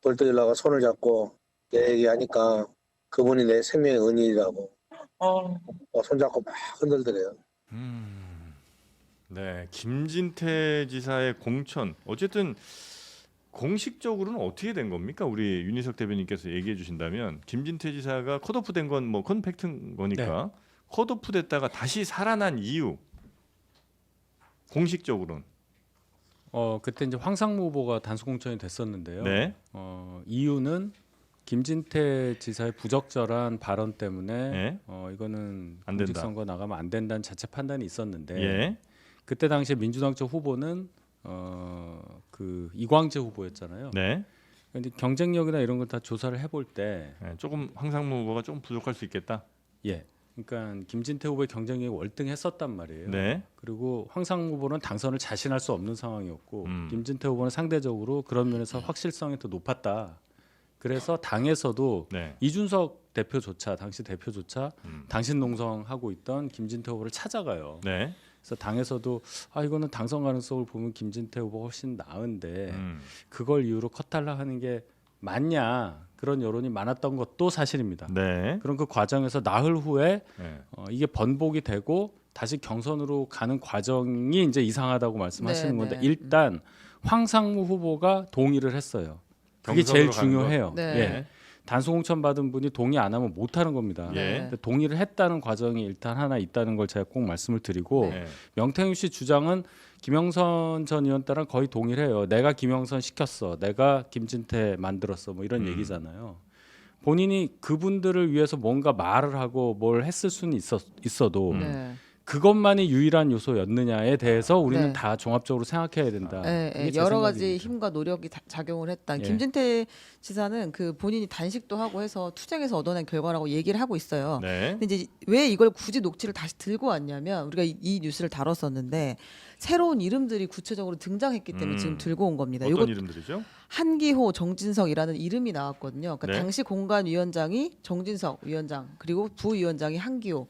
S6: 벌떡 일어나가 손을 잡고 내 얘기하니까 그분이 내 생명의 은인이라고. 손잡고 막 흔들더래요.
S1: 네, 김진태 지사의 공천 어쨌든 공식적으로는 어떻게 된 겁니까? 우리 윤희석 대변인께서 얘기해 주신다면 김진태 지사가 컷오프 된 건 뭐 그건 팩트인 거니까 컷오프 됐다가 다시 살아난 이유 공식적으로는
S4: 그때 이제 황상무 후보가 단수 공천이 됐었는데요.
S1: 네.
S4: 이유는 김진태 지사의 부적절한 발언 때문에
S1: 네.
S4: 이거는
S1: 안 된다.
S4: 공직선거 나가면 안 된다는 자체 판단이 있었는데
S1: 예.
S4: 그때 당시에 민주당 쪽 후보는 그 이광재 후보였잖아요.
S1: 네.
S4: 근데 경쟁력이나 이런 걸 다 조사를 해볼 때
S1: 네, 조금 황상무 후보가 좀 부족할 수 있겠다.
S4: 그러니까 김진태 후보의 경쟁력이 월등했었단 말이에요.
S1: 네.
S4: 그리고 황상무 후보는 당선을 자신할 수 없는 상황이었고 김진태 후보는 상대적으로 그런 면에서 확실성이 더 높았다. 그래서 당에서도
S1: 네.
S4: 이준석 대표조차 당시 대표조차 당신 농성하고 있던 김진태 후보를 찾아가요.
S1: 네.
S4: 그래서 당에서도 이거는 당선 가능성을 보면 김진태 후보가 훨씬 나은데
S1: 음.
S4: 그걸 이유로 컷탈락하는 게 맞냐 그런 여론이 많았던 것도 사실입니다.
S1: 네.
S4: 그럼 그 과정에서 나흘 후에
S1: 네.
S4: 이게 번복이 되고 다시 경선으로 가는 과정이 이제 이상하다고 말씀하시는
S2: 네,
S4: 건데
S2: 네.
S4: 일단 황상무 후보가 동의를 했어요. 그게
S1: 경선으로
S4: 제일
S1: 가는
S4: 중요해요.
S2: 거. 네.
S4: 예. 단수 공천 받은 분이 동의 안 하면 못 하는 겁니다.
S1: 예.
S4: 근데 동의를 했다는 과정이 일단 하나 있다는 걸 제가 꼭 말씀을 드리고
S1: 네.
S4: 명태균 씨 주장은 김영선 전 의원 따라 거의 동의를 해요. 내가 김영선 시켰어. 내가 김진태 만들었어. 뭐 이런 얘기잖아요. 본인이 그분들을 위해서 뭔가 말을 하고 뭘 했을 수는 있어도
S2: 네.
S4: 그것만이 유일한 요소였느냐에 대해서 우리는
S2: 네.
S4: 다 종합적으로 생각해야 된다.
S2: 예,
S4: 그게
S2: 예,
S4: 제
S2: 여러 가지
S4: 생각입니다.
S2: 힘과 노력이 작용을 했다.
S4: 예.
S2: 김진태 지사는 그 본인이 단식도 하고 해서 투쟁에서 얻어낸 결과라고 얘기를 하고 있어요.
S1: 네.
S2: 근데 이제 왜 이걸 굳이 녹취를 다시 들고 왔냐면 우리가 이 뉴스를 다뤘었는데 새로운 이름들이 구체적으로 등장했기 때문에 지금 들고 온 겁니다.
S1: 어떤
S2: 요거
S1: 이름들이죠?
S2: 한기호, 정진석이라는 이름이 나왔거든요. 그러니까
S1: 네.
S2: 당시 공관위원장이 정진석 위원장 그리고 부위원장이 한기호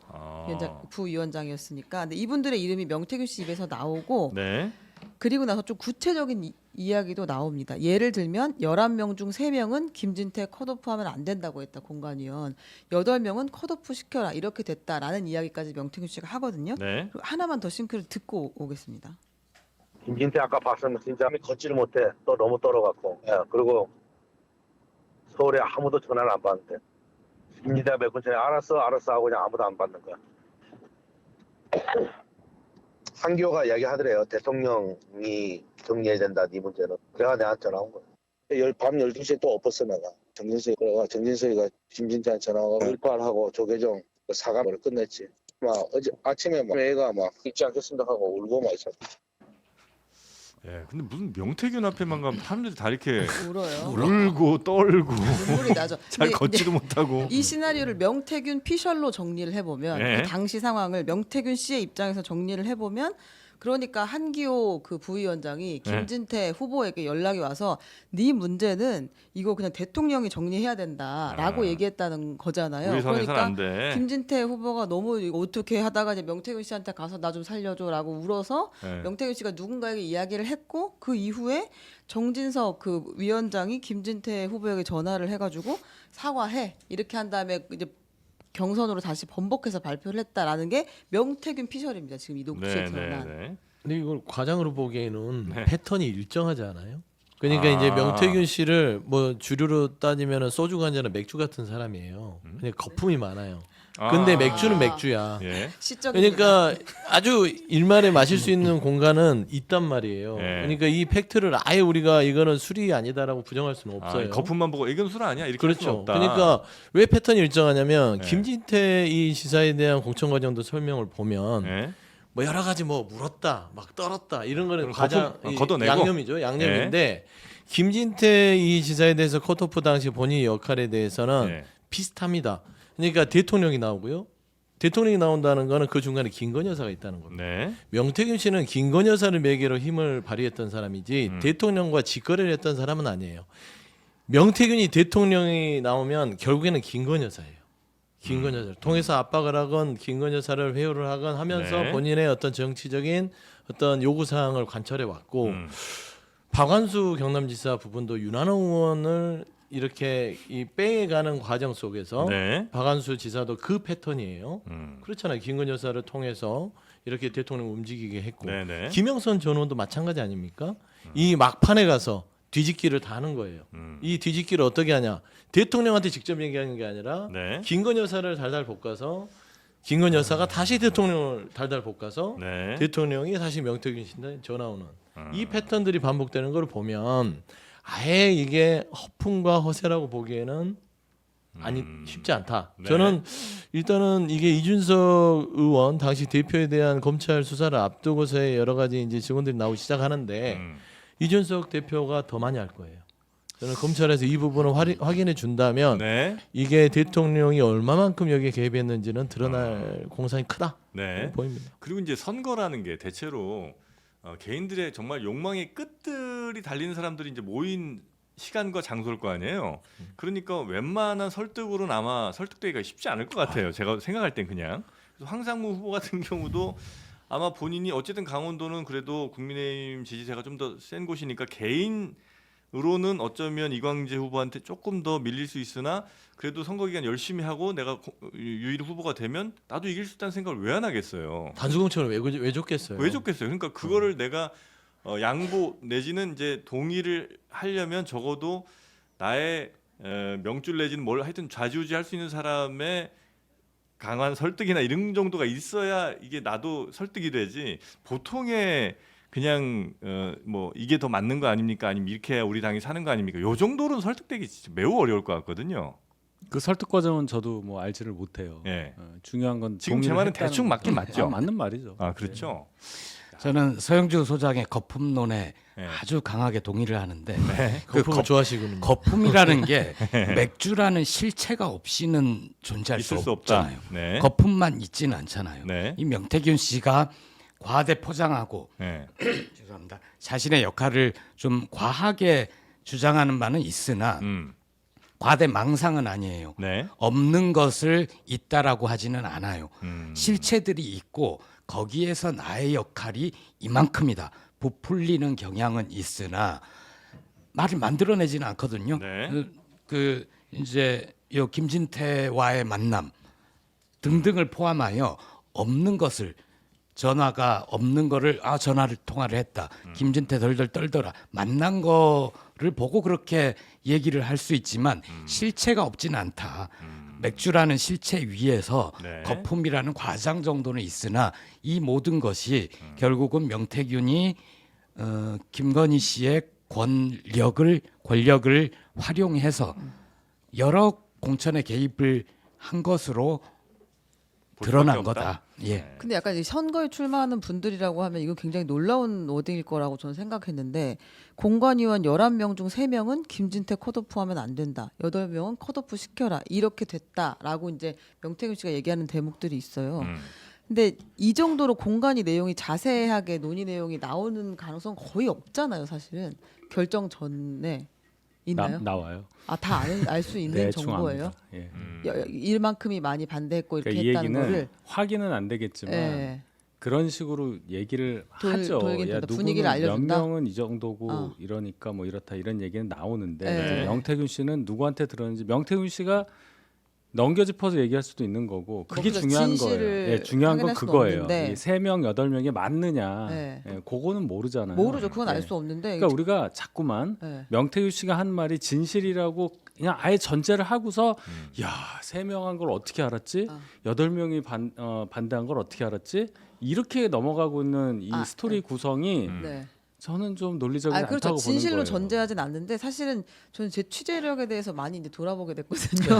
S2: 위원장, 부위원장이었으니까. 근데 이분들의 이름이 명태균 씨 입에서 나오고
S1: 네.
S2: 그리고 나서 좀 구체적인 이야기도 나옵니다. 예를 들면 11명 중 3명은 김진태 컷오프하면 안 된다고 했다. 공관위원. 8명은 컷오프 시켜라. 이렇게 됐다라는 이야기까지 명태균 씨가 하거든요.
S1: 네.
S2: 그리고 하나만 더 싱크를 듣고 오겠습니다.
S6: 김진태 아까 봤으면 진짜 걷지를 못해. 또 너무 떨어갖고. 예, 그리고 서울에 아무도 전화를 안 받는데. 김진태가 몇 분 전에 알았어 하고 그냥 아무도 안 받는 거야. 한기호가 이야기하더래요. 대통령이 정리해야 된다, 네 문제는. 그래가 내한테 전화 온 거야. 밤 12시에 또 엎었어, 내가. 정진석이가 김진태한테 전화하고 일발하고 조계종 사과를 끝냈지. 막 어제 아침에 막 애가 막 잊지 않겠습니다 하고 울고 막 있었어.
S1: 예. 근데 무슨 명태균 앞에만 가면 사람들이 다 이렇게
S2: 울어요.
S1: 울고 떨고
S2: 눈물이 나죠.
S1: 잘
S2: 근데
S1: 걷지도 못하고.
S2: 이 시나리오를 명태균 피셜로 정리를 해보면
S1: 네.
S2: 그 당시 상황을 명태균 씨의 입장에서 정리를 해보면 그러니까 한기호 그 부위원장이 김진태 후보에게 연락이 와서 네 문제는 이거 그냥 대통령이 정리해야 된다라고 얘기했다는 거잖아요.
S1: 우리 선에서는
S2: 그러니까
S1: 안 돼.
S2: 김진태 후보가 너무 이거 어떻게 하다가 이제 명태균 씨한테 가서 나 좀 살려줘라고 울어서
S1: 네.
S2: 명태균 씨가 누군가에게 이야기를 했고 그 이후에 정진석 그 위원장이 김진태 후보에게 전화를 해가지고 사과해 이렇게 한 다음에 이제 경선으로 다시 번복해서 발표를 했다라는 게 명태균 피셜입니다. 지금 이 녹취에
S1: 네,
S2: 드러난.
S1: 네.
S5: 근데 이걸 과장으로 보기에는
S1: 네.
S5: 패턴이 일정하지 않아요? 그러니까
S1: 아.
S5: 이제 명태균 씨를 뭐 주류로 따지면은 소주 간자나 맥주 같은 사람이에요. 그냥 거품이 많아요. 근데
S1: 아.
S5: 맥주는 맥주야.
S1: 예.
S2: 시적입니다.
S5: 그러니까 아주 일말에 마실 수 있는 공간은 있단 말이에요.
S1: 네.
S5: 그러니까 이 팩트를 아예 우리가 이거는 술이 아니다라고 부정할 수는 없어요.
S1: 거품만 보고 이건 술 아니야 이렇게 할 수는
S5: 그렇죠.
S1: 없다.
S5: 그러니까 왜 패턴이 일정하냐면
S1: 네.
S5: 김진태 이 지사에 대한 공천 과정도 설명을 보면
S1: 예.
S5: 뭐 여러 가지 뭐 물었다, 막 떨었다 이런 거는
S1: 그럼
S5: 과장
S1: 거품, 걷어내고?
S5: 양념이죠. 양념인데 김진태 이 지사에 대해서 컷오프 당시 본인의 역할에 대해서는
S1: 예.
S5: 비슷합니다. 그러니까 대통령이 나오고요. 대통령이 나온다는 거는 그 중간에 김건희 여사가 있다는 겁니다.
S1: 네.
S5: 명태균 씨는 김건희 여사를 매개로 힘을 발휘했던 사람이지 대통령과 직거래를 했던 사람은 아니에요. 명태균이 대통령이 나오면 결국에는 김건희 여사예요. 김건희 여사를 통해서 압박을 하건 김건희 여사를 회유를 하건 하면서
S1: 네.
S5: 본인의 어떤 정치적인 어떤 요구 사항을 관철해 왔고
S1: 음.
S5: 박완수 경남지사 부분도 윤한홍 의원을 이렇게 이 빼가는 과정 속에서
S1: 네.
S5: 박완수 지사도 그 패턴이에요.
S1: 음.
S5: 그렇잖아요. 김건희 여사를 통해서 이렇게 대통령 움직이게 했고
S1: 네네.
S5: 김영선 전 의원도 마찬가지 아닙니까? 이 막판에 가서 뒤집기를 다 하는 거예요. 이 뒤집기를 어떻게 하냐? 대통령한테 직접 얘기하는 게 아니라
S1: 네.
S5: 김건희 여사를 달달 볶아서 김건희 여사가 다시 대통령을 달달 볶아서
S1: 네.
S5: 대통령이 다시 명태균 씨한테 전화 오는 이 패턴들이 반복되는 걸 보면 아예 이게 허풍과 허세라고 보기에는 아니 쉽지 않다.
S1: 네.
S5: 저는 일단은 이게 이준석 의원 당시 대표에 대한 검찰 수사를 앞두고서의 여러 가지 이제 증언들이 나오기 시작하는데 이준석 대표가 더 많이 할 거예요. 저는 검찰에서 이 부분을 확인해 준다면
S1: 네.
S5: 이게 대통령이 얼마만큼 여기에 개입했는지는 드러날 공산이 크다
S1: 네.
S5: 보입니다.
S1: 그리고 이제 선거라는 게 대체로 개인들의 정말 욕망의 끝들이 달리는 사람들이 이제 모인 시간과 장소일 거 아니에요. 그러니까 웬만한 설득으로는 아마 설득되기가 쉽지 않을 것 같아요. 제가 생각할 땐 그냥. 그래서 황상무 후보 같은 경우도 아마 본인이 어쨌든 강원도는 그래도 국민의힘 지지세가 좀 더 센 곳이니까 개인으로는 어쩌면 이광재 후보한테 조금 더 밀릴 수 있으나 그래도 선거 기간 열심히 하고 내가 유일 후보가 되면 나도 이길 수 있다는 생각을 왜 안 하겠어요.
S5: 단수공천을 왜 줬겠어요?
S1: 왜 좋겠어요? 그러니까 그거를 내가 양보 내지는 이제 동의를 하려면 적어도 나의 명줄 내지는 뭘 하여튼 좌지우지할 수 있는 사람의 강한 설득이나 이런 정도가 있어야 이게 나도 설득이 되지. 보통의 그냥 뭐 이게 더 맞는 거 아닙니까? 아니면 이렇게 해야 우리 당이 사는 거 아닙니까? 요 정도로는 설득되기 진짜 매우 어려울 것 같거든요.
S4: 그 설득 과정은 저도 뭐 알지를 못해요.
S1: 예.
S4: 중요한 건
S1: 지금 제 말은
S4: 동의를
S1: 대충 맞긴
S4: 했다는
S1: 맞죠?
S4: 맞는 말이죠.
S1: 아 그렇죠.
S3: 저는 서영주 소장의 거품론에
S1: 네.
S3: 아주 강하게 동의를 하는데
S5: 그 거품을 좋아하시군요.
S3: 거품이라는 게 맥주라는 실체가 없이는 존재할
S1: 있을
S3: 수
S1: 수 없다.
S3: 없잖아요.
S1: 네.
S3: 거품만 있지는 않잖아요.
S1: 네.
S3: 이 명태균 씨가 과대 포장하고
S1: 네.
S3: 죄송합니다. 자신의 역할을 좀 과하게 주장하는 바는 있으나 과대 망상은 아니에요.
S1: 네.
S3: 없는 것을 있다라고 하지는 않아요.
S1: 음.
S3: 실체들이 있고 거기에서 나의 역할이 이만큼이다. 부풀리는 경향은 있으나 말을 만들어내지는 않거든요.
S1: 네.
S3: 그 이제 요 김진태와의 만남 등등을 포함하여 없는 것을 전화가 없는 거를 전화를 통화를 했다. 김진태 덜덜 떨더라. 만난 거를 보고 그렇게 얘기를 할 수 있지만 실체가 없지는 않다. 맥주라는 실체 위에서
S1: 네.
S3: 거품이라는 과장 정도는 있으나 이 모든 것이 결국은 명태균이 김건희 씨의 권력을 활용해서 여러 공천에 개입을 한 것으로
S1: 볼
S3: 드러난
S1: 수밖에 없다?
S3: 거다. 예.
S1: 네.
S2: 근데 약간 이 선거에 출마하는 분들이라고 하면 이거 굉장히 놀라운 워딩일 거라고 저는 생각했는데 공관위원 11명 중 3명은 김진태 컷오프하면 안 된다. 8명은 컷오프 시켜라. 이렇게 됐다라고 이제 명태균 씨가 얘기하는 대목들이 있어요. 근데 이 정도로 공관위 내용이 자세하게 논의 내용이 나오는 가능성 거의 없잖아요, 사실은. 결정 전에 있나요?
S4: 나와요.
S2: 다 알 수 있는
S4: 대충
S2: 정보예요.
S4: 압니다. 예.
S2: 이만큼이 많이 반대했고 이렇게
S4: 그러니까 이
S2: 했다는
S4: 얘기는
S2: 거를
S4: 확인은 안 되겠지만
S2: 예.
S4: 그런 식으로 얘기를 하죠.
S2: 돌긴
S4: 야,
S2: 된다.
S4: 누구는
S2: 분위기를 알려준다?
S4: 몇 명은 이 정도고
S2: 어.
S4: 이러니까 뭐 이렇다 이런 얘기는 나오는데
S2: 네.
S4: 이제 명태균 씨는 누구한테 들었는지 명태균 씨가 넘겨짚어서 얘기할 수도 있는 거고 그게
S2: 그래서
S4: 중요한
S2: 진실을
S4: 거예요. 예, 중요한 건
S2: 확인할 수는
S4: 그거예요.
S2: 없는데.
S4: 이 3명, 8명이 맞느냐.
S2: 네.
S4: 예, 그거는 모르잖아요.
S2: 모르죠. 그건 알
S4: 예.
S2: 수 없는데.
S4: 그러니까 우리가 자꾸만
S2: 예.
S4: 명태균 씨가 한 말이 진실이라고 그냥 아예 전제를 하고서 야, 3명 한 걸 어떻게 알았지? 8명이 반대한 걸 어떻게 알았지? 이렇게 넘어가고 있는 이 스토리
S2: 네.
S4: 구성이
S2: 네.
S4: 저는 좀 논리적이지
S2: 그렇죠.
S4: 않다고 보는
S2: 진실로
S4: 거예요.
S2: 전제하진 않는데 사실은 저는 제 취재력에 대해서 많이 이제 돌아보게 됐거든요.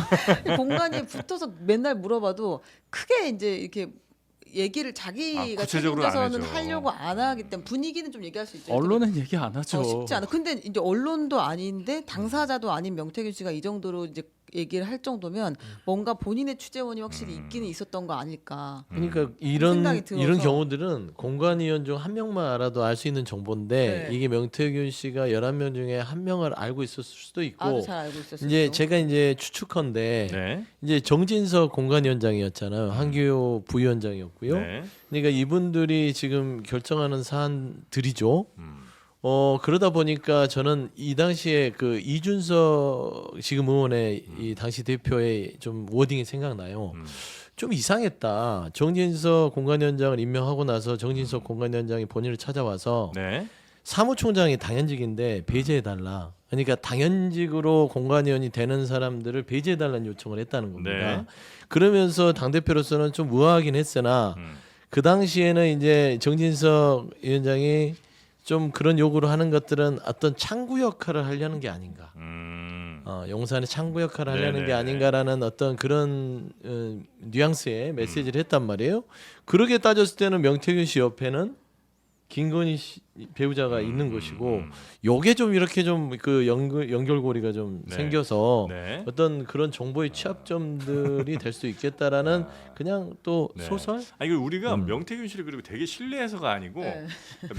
S2: 공간에 붙어서 맨날 물어봐도 크게 이제 이렇게 얘기를 자기가
S1: 구체적으로 안
S2: 책임져서는
S1: 하죠.
S2: 하려고 안 하기 때문에 분위기는 좀 얘기할 수 있죠.
S4: 언론은 얘기 안 하죠.
S2: 쉽지 않아. 근데 이제 언론도 아닌데 당사자도 아닌 명태균 씨가 이 정도로 이제 얘기를 할 정도면 뭔가 본인의 취재원이 확실히 있기는 있었던 거 아닐까.
S5: 그러니까 이런
S2: 생각이 들어서.
S5: 이런 경우들은 공관위원 중 한 명만 알아도 알 수 있는 정보인데
S2: 네.
S5: 이게 명태균 씨가 11명 중에 한 명을 알고 있었을 수도 있고
S2: 아주 잘 알고 있었어요.
S5: 이제 제가 이제 추측컨대
S1: 네.
S5: 이제 정진석 공관위원장이었잖아요. 한규호 부위원장이었고요.
S1: 네.
S5: 그러니까 이분들이 지금 결정하는 사안들이죠. 그러다 보니까 저는 이 당시에 그 이준석 지금 의원의 이 당시 대표의 좀 워딩이 생각나요. 좀 이상했다. 정진석 공관위원장을 임명하고 나서 정진석 공관위원장이 본인을 찾아와서
S1: 네.
S5: 사무총장이 당연직인데 배제해달라. 그러니까 당연직으로 공관위원이 되는 사람들을 배제해달라는 요청을 했다는 겁니다.
S1: 네.
S5: 그러면서 당대표로서는 좀 우아하긴 했으나 그 당시에는 이제 정진석 위원장이 좀 그런 요구를 하는 것들은 어떤 창구 역할을 하려는 게 아닌가. 용산의 창구 역할을 하려는
S1: 네네.
S5: 게 아닌가라는 어떤 그런 뉘앙스의 메시지를 했단 말이에요. 그렇게 따졌을 때는 명태균 씨 옆에는 김건희 씨 배우자가 있는 것이고 요게 좀 이렇게 좀 그 연결고리가 좀
S1: 네.
S5: 생겨서
S1: 네.
S5: 어떤 그런 정보의 취합점들이 될 수 있겠다라는 그냥 또
S1: 네.
S5: 소설?
S1: 아니 그 우리가 명태균 씨를 그리고 되게 신뢰해서가 아니고
S2: 네.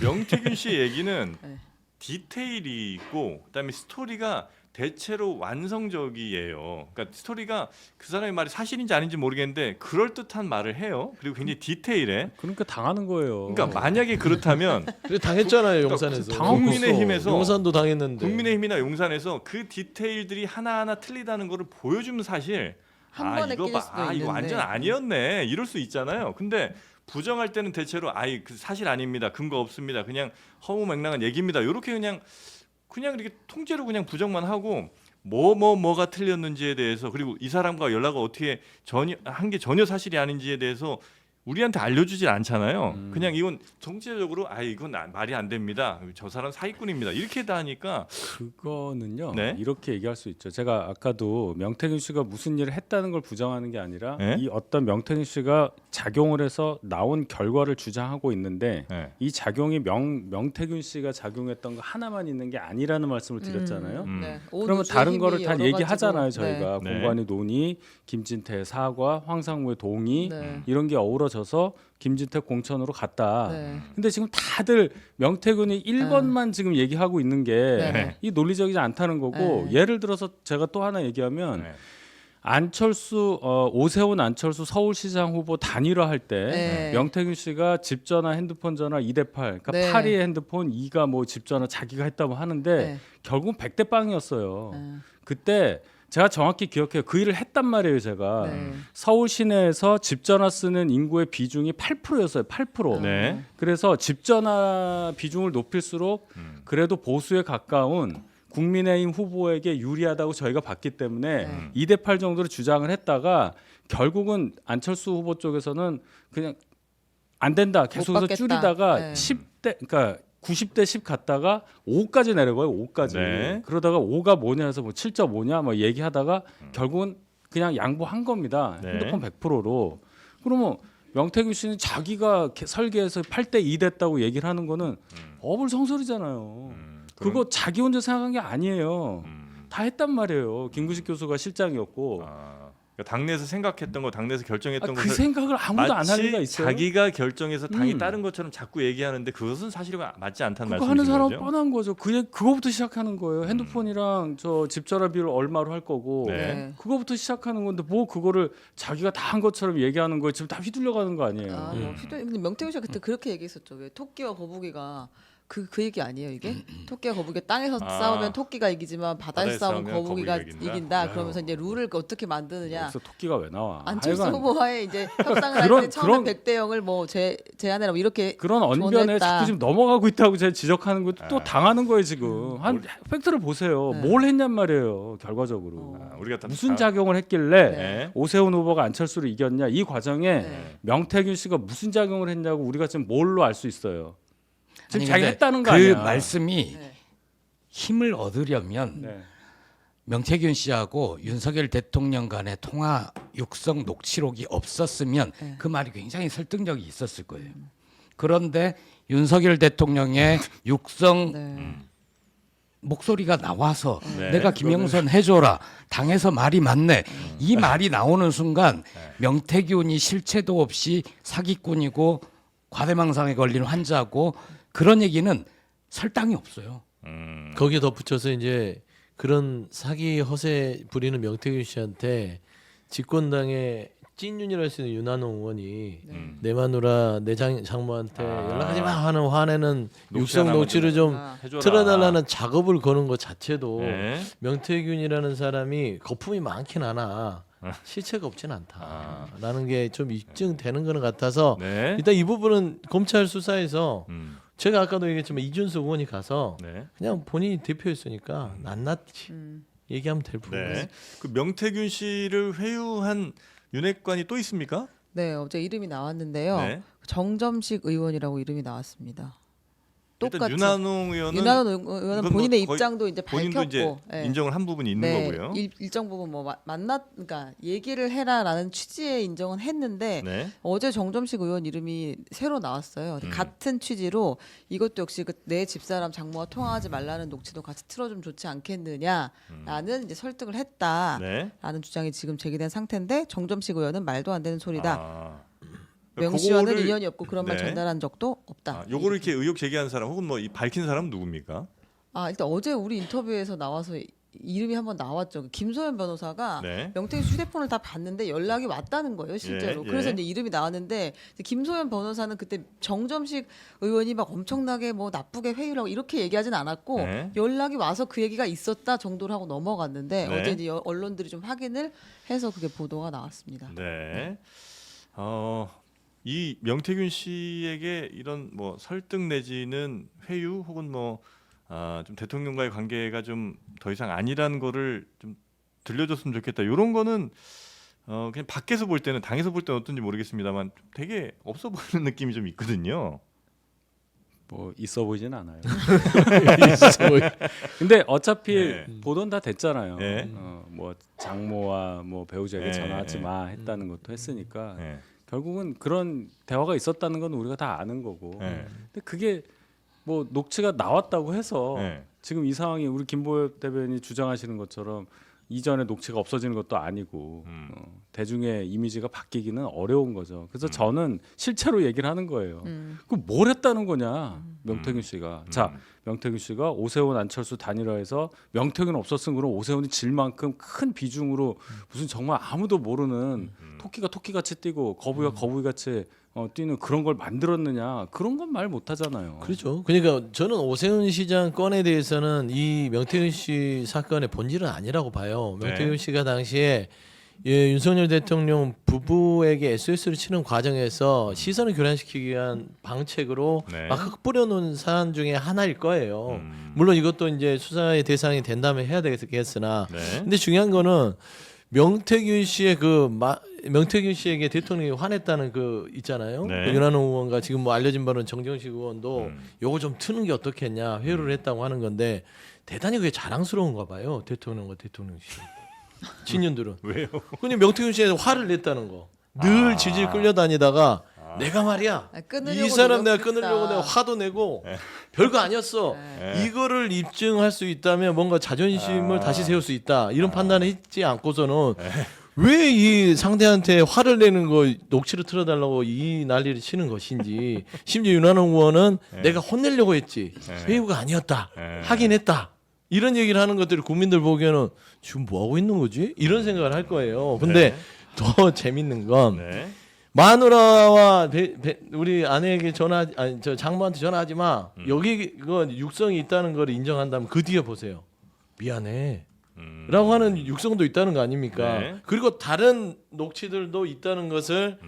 S1: 명태균 씨 얘기는
S2: 네.
S1: 디테일이 있고 그다음에 스토리가 대체로 완성적이에요. 그러니까 스토리가 그 사람의 말이 사실인지 아닌지 모르겠는데 그럴 듯한 말을 해요. 그리고 굉장히 디테일해.
S4: 그러니까 당하는 거예요.
S1: 그러니까 만약에 그렇다면
S5: 그래 당했잖아요 용산에서.
S4: 당하고 있어.
S1: 국민의힘에서
S5: 용산도 당했는데.
S1: 국민의힘이나 용산에서 그 디테일들이 하나하나 틀리다는 거를 보여주면 사실
S2: 한 번에
S1: 이거
S2: 깨질 수도
S1: 이거
S2: 있는데.
S1: 완전 아니었네 이럴 수 있잖아요. 근데 부정할 때는 대체로 그 사실 아닙니다. 근거 없습니다. 그냥 허무맹랑한 얘기입니다. 이렇게 그냥 이렇게 통째로 그냥 부정만 하고 뭐가 틀렸는지에 대해서 그리고 이 사람과 연락을 어떻게 한 게 전혀 사실이 아닌지에 대해서 우리한테 알려주질 않잖아요. 그냥 이건 정치적으로 이건 말이 안 됩니다. 저 사람 사기꾼입니다. 이렇게 다 하니까
S4: 그거는요.
S1: 네.
S4: 이렇게 얘기할 수 있죠. 제가 아까도 명태균 씨가 무슨 일을 했다는 걸 부정하는 게 아니라
S1: 네.
S4: 이 어떤 명태균 씨가 작용을 해서 나온 결과를 주장하고 있는데
S1: 네.
S4: 이 작용이 명태균 씨가 작용했던 거 하나만 있는 게 아니라는 말씀을 드렸잖아요.
S2: 네.
S4: 그러면
S2: 오누수의
S4: 다른
S2: 힘이
S4: 거를 다
S2: 여러
S4: 얘기하잖아요.
S2: 가지로.
S4: 저희가
S1: 네.
S4: 공관위 논의, 김진태 사과, 황상무의 동의
S2: 네.
S4: 이런 게 어우러져서 김진태 공천으로 갔다.
S2: 네.
S4: 근데 지금 다들 명태균이 1번만 지금 얘기하고 있는 게
S2: 네.
S4: 이 논리적이지 않다는 거고
S2: 네.
S4: 예를 들어서 제가 또 하나 얘기하면
S1: 네.
S4: 안철수 오세훈 안철수 서울시장 후보 단일화할 때
S2: 네.
S4: 명태균 씨가 집 전화 핸드폰 전화 2대8 그러니까
S2: 네.
S4: 8의 핸드폰 2가 뭐 집 전화 자기가 했다고 하는데
S2: 네.
S4: 결국은 100대 빵이었어요.
S2: 네.
S4: 그때 제가 정확히 기억해요. 그 일을 했단 말이에요, 제가.
S2: 네.
S4: 서울 시내에서 집 전화 쓰는 인구의 비중이 8%였어요. 8%.
S1: 네.
S4: 그래서 집 전화 비중을 높일수록 그래도 보수에 가까운 국민의힘 후보에게 유리하다고 저희가 봤기 때문에
S2: 네.
S4: 2대8 정도로 주장을 했다가 결국은 안철수 후보 쪽에서는 그냥 안 된다. 계속해서
S2: 받겠다.
S4: 줄이다가
S2: 네.
S4: 10대 그러니까 90대 10 갔다가 5까지 내려가요. 5까지.
S1: 네.
S4: 그러다가 5가 뭐냐 해서 뭐 7.5냐 뭐 얘기하다가 결국은 그냥 양보한 겁니다.
S1: 네.
S4: 핸드폰 100%로. 그러면 명태균 씨는 자기가 설계해서 8대 2 됐다고 얘기를 하는 거는 어불성설이잖아요. 그거 자기 혼자 생각한 게 아니에요. 다 했단 말이에요. 김구식 교수가 실장이었고.
S1: 그러니까 당내에서 생각했던 거, 당내에서 결정했던
S4: 그
S1: 것을
S4: 생각을 아무도 안 할 리가
S1: 마치
S4: 있어요.
S1: 자기가 결정해서 당이
S4: 음.
S1: 따른 것처럼 자꾸 얘기하는데 그것은 사실과 맞지 않다는
S4: 그거 하는
S1: 말씀이신
S4: 사람
S1: 거죠?
S4: 뻔한 거죠. 그거부터 시작하는 거예요. 핸드폰이랑 저 집전화 비를 얼마로 할 거고
S1: 네.
S2: 네.
S4: 그거부터 시작하는 건데 뭐 그거를 자기가 다 한 것처럼 얘기하는 거예요. 지금 다 휘둘려가는 거 아니에요.
S2: 근데 명태균 씨가 그때 그렇게 얘기했었죠. 왜 토끼와 거북이가 그 얘기 아니에요 이게? 토끼와 거북이가 땅에서 싸우면 토끼가 이기지만 바다에서 싸우면 거북이가 이긴다. 그러면서 이제 룰을 어떻게 만드느냐.
S4: 여기서 토끼가 왜 나와?
S2: 안철수
S4: 하여간
S2: 후보와의 이제 협상을 할
S4: 그런-
S2: 때 처음에
S4: 그런-
S2: 100대 0을 뭐 제안해라 이렇게
S4: 그런 언변에
S2: 전했다.
S4: 자꾸 지금 넘어가고 있다고 제가 지적하는 것도 또 당하는 거예요 지금. 한 팩트를 보세요.
S2: 네.
S4: 뭘 했냔 말이에요 결과적으로.
S1: 우리가 다
S4: 무슨 작용을 했길래
S1: 네.
S4: 오세훈 후보가 안철수를 이겼냐 이 과정에
S2: 네.
S4: 명태균 씨가 무슨 작용을 했냐고 우리가 지금 뭘로 알 수 있어요. 지금
S3: 아니,
S4: 자기
S3: 근데
S4: 했다는 거
S3: 그
S4: 아니야.
S3: 말씀이
S2: 네.
S3: 힘을 얻으려면
S4: 네.
S3: 명태균 씨하고 윤석열 대통령 간의 통화 육성 녹취록이 없었으면
S2: 네.
S3: 그 말이 굉장히 설득력이 있었을 거예요. 그런데 윤석열 대통령의 육성
S2: 네.
S3: 목소리가 나와서
S1: 네.
S3: 내가 김영선 해줘라 당에서 말이 맞네 이 말이 나오는 순간 명태균이 실체도 없이 사기꾼이고 과대망상에 걸린 환자고 그런 얘기는 설탕이 없어요.
S5: 거기에 덧붙여서 이제 그런 사기 허세 부리는 명태균 씨한테 집권당의 찐윤이랄 수 있는 윤한홍 의원이 내 마누라 내 장모한테 연락하지 마 하는 화내는 육성 녹취를 좀
S1: 해줘라.
S5: 틀어달라는 작업을 거는 것 자체도
S1: 네.
S5: 명태균이라는 사람이 거품이 많긴 하나 실체가 없진 않다라는 게 좀 입증되는 거는 같아서
S1: 네.
S5: 일단 이 부분은 검찰 수사에서
S1: 음.
S5: 제가 아까도 얘기했지만 이준석 의원이 가서
S1: 네.
S5: 그냥 본인이 대표였으니까 낱낱이 얘기하면 될 부분이에요.
S1: 네. 그 명태균 씨를 회유한 윤핵관이 또 있습니까?
S2: 네, 어제 이름이 나왔는데요.
S1: 네.
S2: 정점식 의원이라고 이름이 나왔습니다.
S1: 일단
S2: 똑같이
S1: 윤한홍 의원은
S2: 윤한홍 의원은
S1: 이건
S2: 본인의
S1: 뭐 거의
S2: 입장도 이제
S1: 본인도 이제
S2: 밝혔고 예.
S1: 인정을 한 부분이 있는
S2: 네,
S1: 거고요.
S2: 일정 부분 뭐 그러니까 얘기를 해라라는 취지의 인정은 했는데
S1: 네.
S2: 어제 정점식 의원 이름이 새로 나왔어요. 같은 취지로 이것도 역시 내 집사람 장모와 통화하지 말라는 녹취도 같이 틀어주면 좋지 않겠느냐라는 이제 설득을 했다라는
S1: 네.
S2: 주장이 지금 제기된 상태인데 정점식 의원은 말도 안 되는 소리다.
S1: 아.
S2: 명 씨와는
S1: 그거를-
S2: 인연이 없고 그런 말
S1: 네.
S2: 전달한 적도 없다.
S1: 아, 요거를 이렇게 의혹 제기한 사람 혹은 뭐 이 밝힌 사람은 누굽니까?
S2: 일단 어제 우리 인터뷰에서 나와서 이름이 한번 나왔죠. 김소연 변호사가
S1: 네.
S2: 명태균 휴대폰을 다 봤는데 연락이 왔다는 거예요, 실제로.
S1: 예, 예.
S2: 그래서 이제 이름이 나왔는데 이제 김소연 변호사는 그때 정점식 의원이 막 엄청나게 뭐 나쁘게 회유를 하고 이렇게 얘기하진 않았고
S1: 네.
S2: 연락이 와서 그 얘기가 있었다 정도로 하고 넘어갔는데
S1: 네.
S2: 어제 이제 언론들이 좀 확인을 해서 그게 보도가 나왔습니다.
S1: 네. 이 명태균 씨에게 이런 뭐 설득 내지는 회유 혹은 뭐 좀 대통령과의 관계가 좀 더 이상 아니라는 거를 좀 들려줬으면 좋겠다. 이런 거는 그냥 밖에서 볼 때는 당에서 볼 때는 어떤지 모르겠습니다만 좀 되게 없어 보이는 느낌이 좀 있거든요.
S4: 뭐 있어 보이진 않아요.
S5: 있어 보이-
S4: 근데 어차피
S1: 네.
S4: 보도는 다 됐잖아요.
S1: 네.
S4: 뭐 장모와 뭐 배우자에게
S1: 네,
S4: 전화하지
S1: 네.
S4: 마 했다는 것도 했으니까
S1: 네.
S4: 결국은 그런 대화가 있었다는 건 우리가 다 아는 거고.
S1: 네.
S4: 근데 그게 뭐 녹취가 나왔다고 해서
S1: 네.
S4: 지금 이 상황이 우리 김보엽 대변인이 주장하시는 것처럼 이전에 녹취가 없어지는 것도 아니고 대중의 이미지가 바뀌기는 어려운 거죠. 그래서 저는 실체로 얘기를 하는 거예요. 그 뭘 했다는 거냐, 명태균 씨가. 자, 명태균 씨가 오세훈 안철수 단일화해서 명태균 없었으면 그럼 오세훈이 질 만큼 큰 비중으로 무슨 정말 아무도 모르는 토끼가 토끼같이 뛰고 거북이가 거북이같이 뛰는 그런 걸 만들었느냐, 그런 건 말 못하잖아요.
S5: 그렇죠. 그러니까 저는 오세훈 시장 건에 대해서는 이 명태균 씨 사건의 본질은 아니라고 봐요.
S1: 네.
S5: 명태균 씨가 당시에 윤석열 대통령 부부에게 SOS를 치는 과정에서 시선을 교란시키기 위한 방책으로
S1: 네.
S5: 막 뿌려놓은 사안 중에 하나일 거예요. 물론 이것도 이제 수사의 대상이 된다면 해야 되겠으나,
S1: 네.
S5: 근데 중요한 거는 명태균 씨의 명태균 씨에게 대통령이 화냈다는 그 있잖아요.
S1: 네.
S5: 그 윤한홍 의원과 지금 뭐 알려진 바는 정정식 의원도 요거 좀 트는 게 어떻겠냐 회유를 했다고 하는 건데 대단히 그게 자랑스러운가 봐요. 대통령과 대통령실 친윤들은.
S1: 왜요?
S5: 그냥 명태균 씨에 화를 냈다는 거. 늘 질질 끌려다니다가 내가 말이야
S2: 끊으려고
S5: 이 사람 내가
S2: 노력했다.
S5: 끊으려고 내가 화도 내고 별거 아니었어.
S1: 네.
S5: 이거를 입증할 수 있다면 뭔가 자존심을 다시 세울 수 있다 이런 판단을 했지 않고서는 왜 이 상대한테 화를 내는 거 녹취를 틀어달라고 이 난리를 치는 것인지 심지어 윤한홍 의원은 내가 혼내려고 했지 회유가 아니었다 하긴 했다 이런 얘기를 하는 것들을 국민들 보기에는 지금 뭐 하고 있는 거지 이런 생각을 할 거예요. 근데 더 재밌는 건
S1: 네.
S5: 마누라와 우리 아내에게 저 장모한테 전화하지 마. 여기 그 육성이 있다는 걸 인정한다면 그 뒤에 보세요. 미안해. 라고 하는 육성도 있다는 거 아닙니까?
S1: 네.
S5: 그리고 다른 녹취들도 있다는 것을